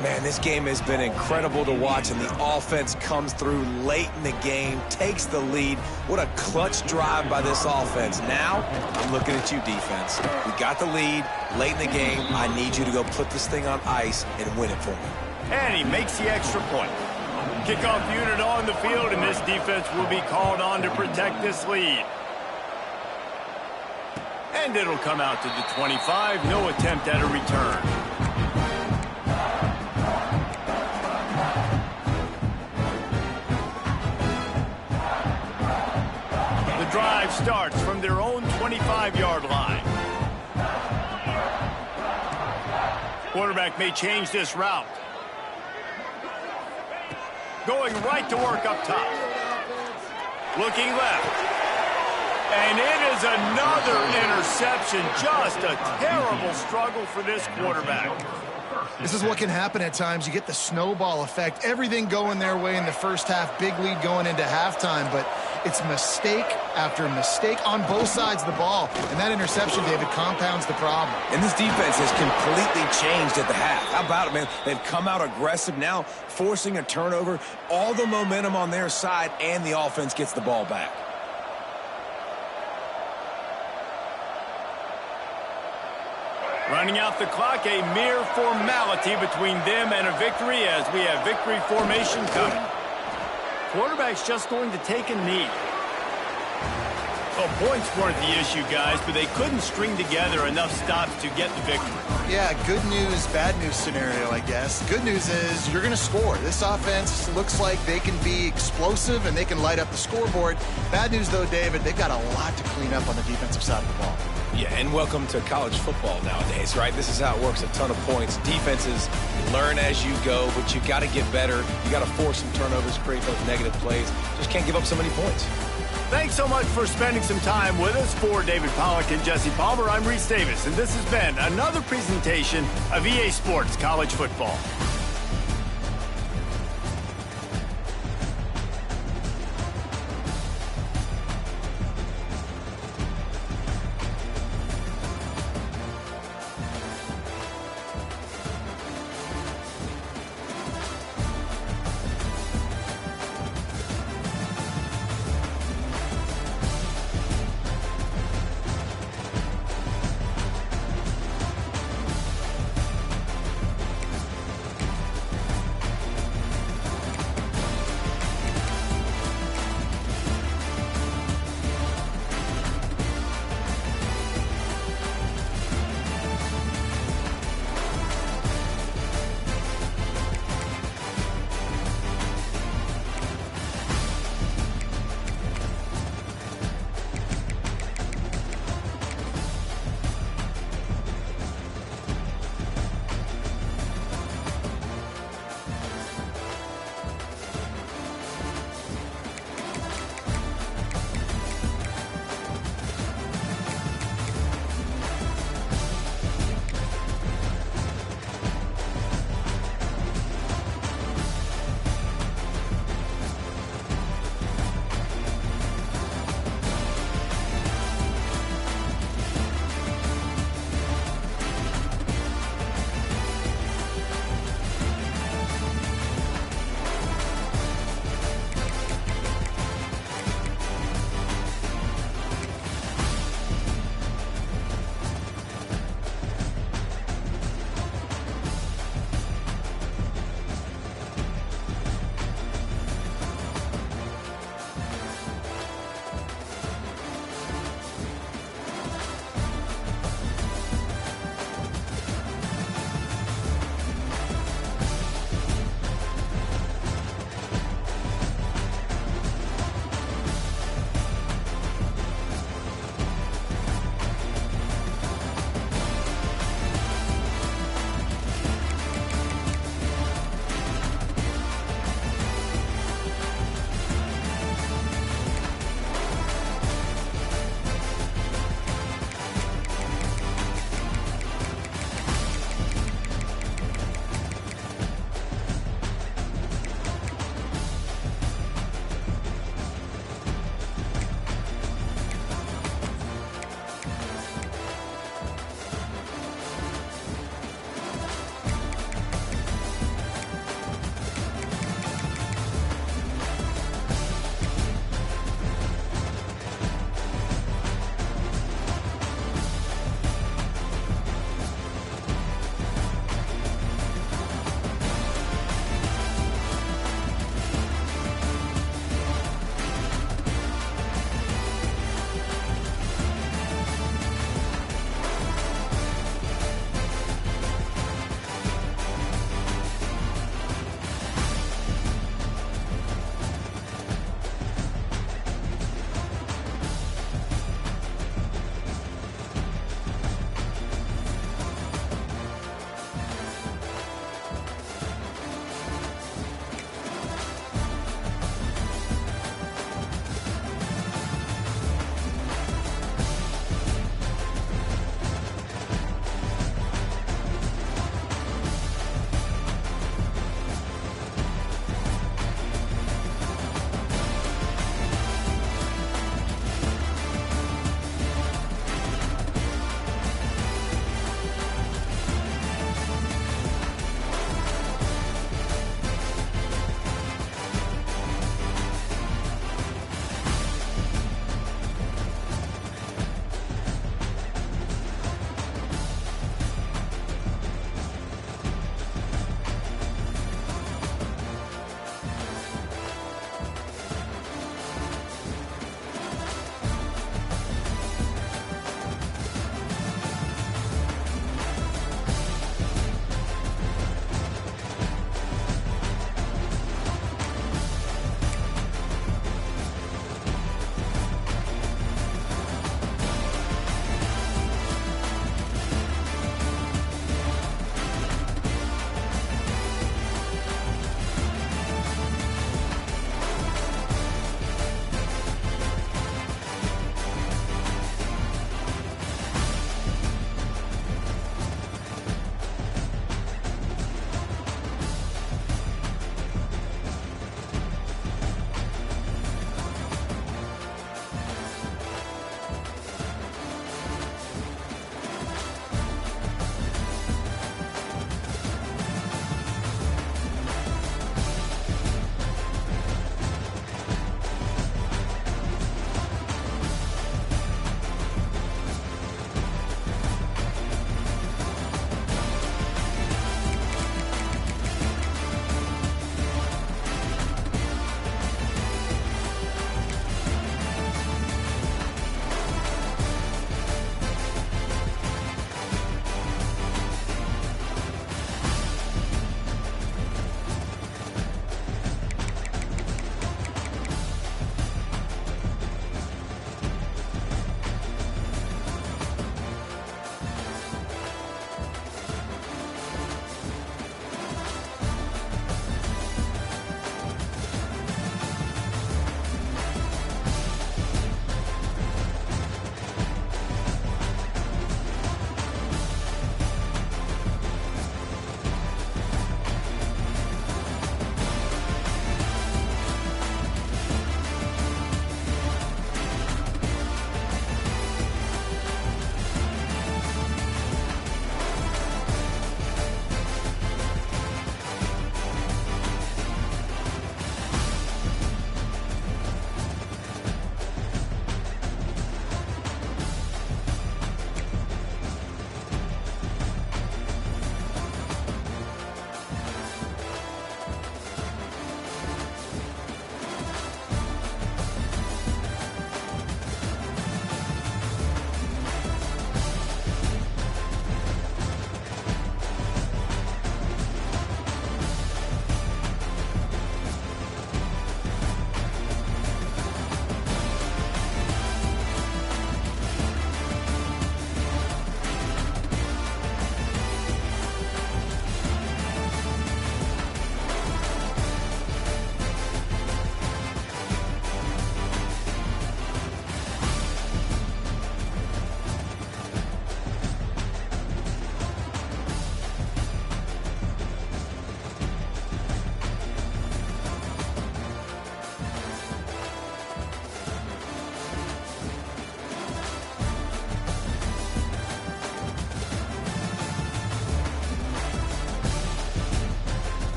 Man, this game has been incredible to watch, and the offense comes through late in the game, takes the lead. What a clutch drive by this offense. Now, I'm looking at you, defense. We got the lead late in the game. I need you to go put this thing on ice and win it for me. And he makes the extra point. Kickoff unit on the field, and this defense will be called on to protect this lead. And it'll come out to the 25. No attempt at a return. The drive starts from their own 25-yard line. Quarterback may change this route. Going right to work up top. Looking left. And it is another interception. Just a terrible struggle for this quarterback. This is what can happen at times. You get the snowball effect. Everything going their way in the first half. Big lead going into halftime. But it's mistake after mistake on both sides of the ball. And that interception, David, compounds the problem. And this defense has completely changed at the half. How about it, man? They've come out aggressive now, forcing a turnover. All the momentum on their side, and the offense gets the ball back. Running out the clock, a mere formality between them and a victory as we have victory formation coming. Quarterback's just going to take a knee. Well, points weren't the issue, guys, but they couldn't string together enough stops to get the victory. Yeah, good news, bad news scenario, I guess. Good news is you're going to score. This offense looks like they can be explosive and they can light up the scoreboard. Bad news, though, David, they've got a lot to clean up on the defensive side of the ball. Yeah, and welcome to college football nowadays, right? This is how it works, a ton of points. Defenses learn as you go, but you got to get better. You got to force some turnovers, create those negative plays. Just can't give up so many points. Thanks so much for spending some time with us. For David Pollack and Jesse Palmer, I'm Reese Davis, and this has been another presentation of EA Sports College Football.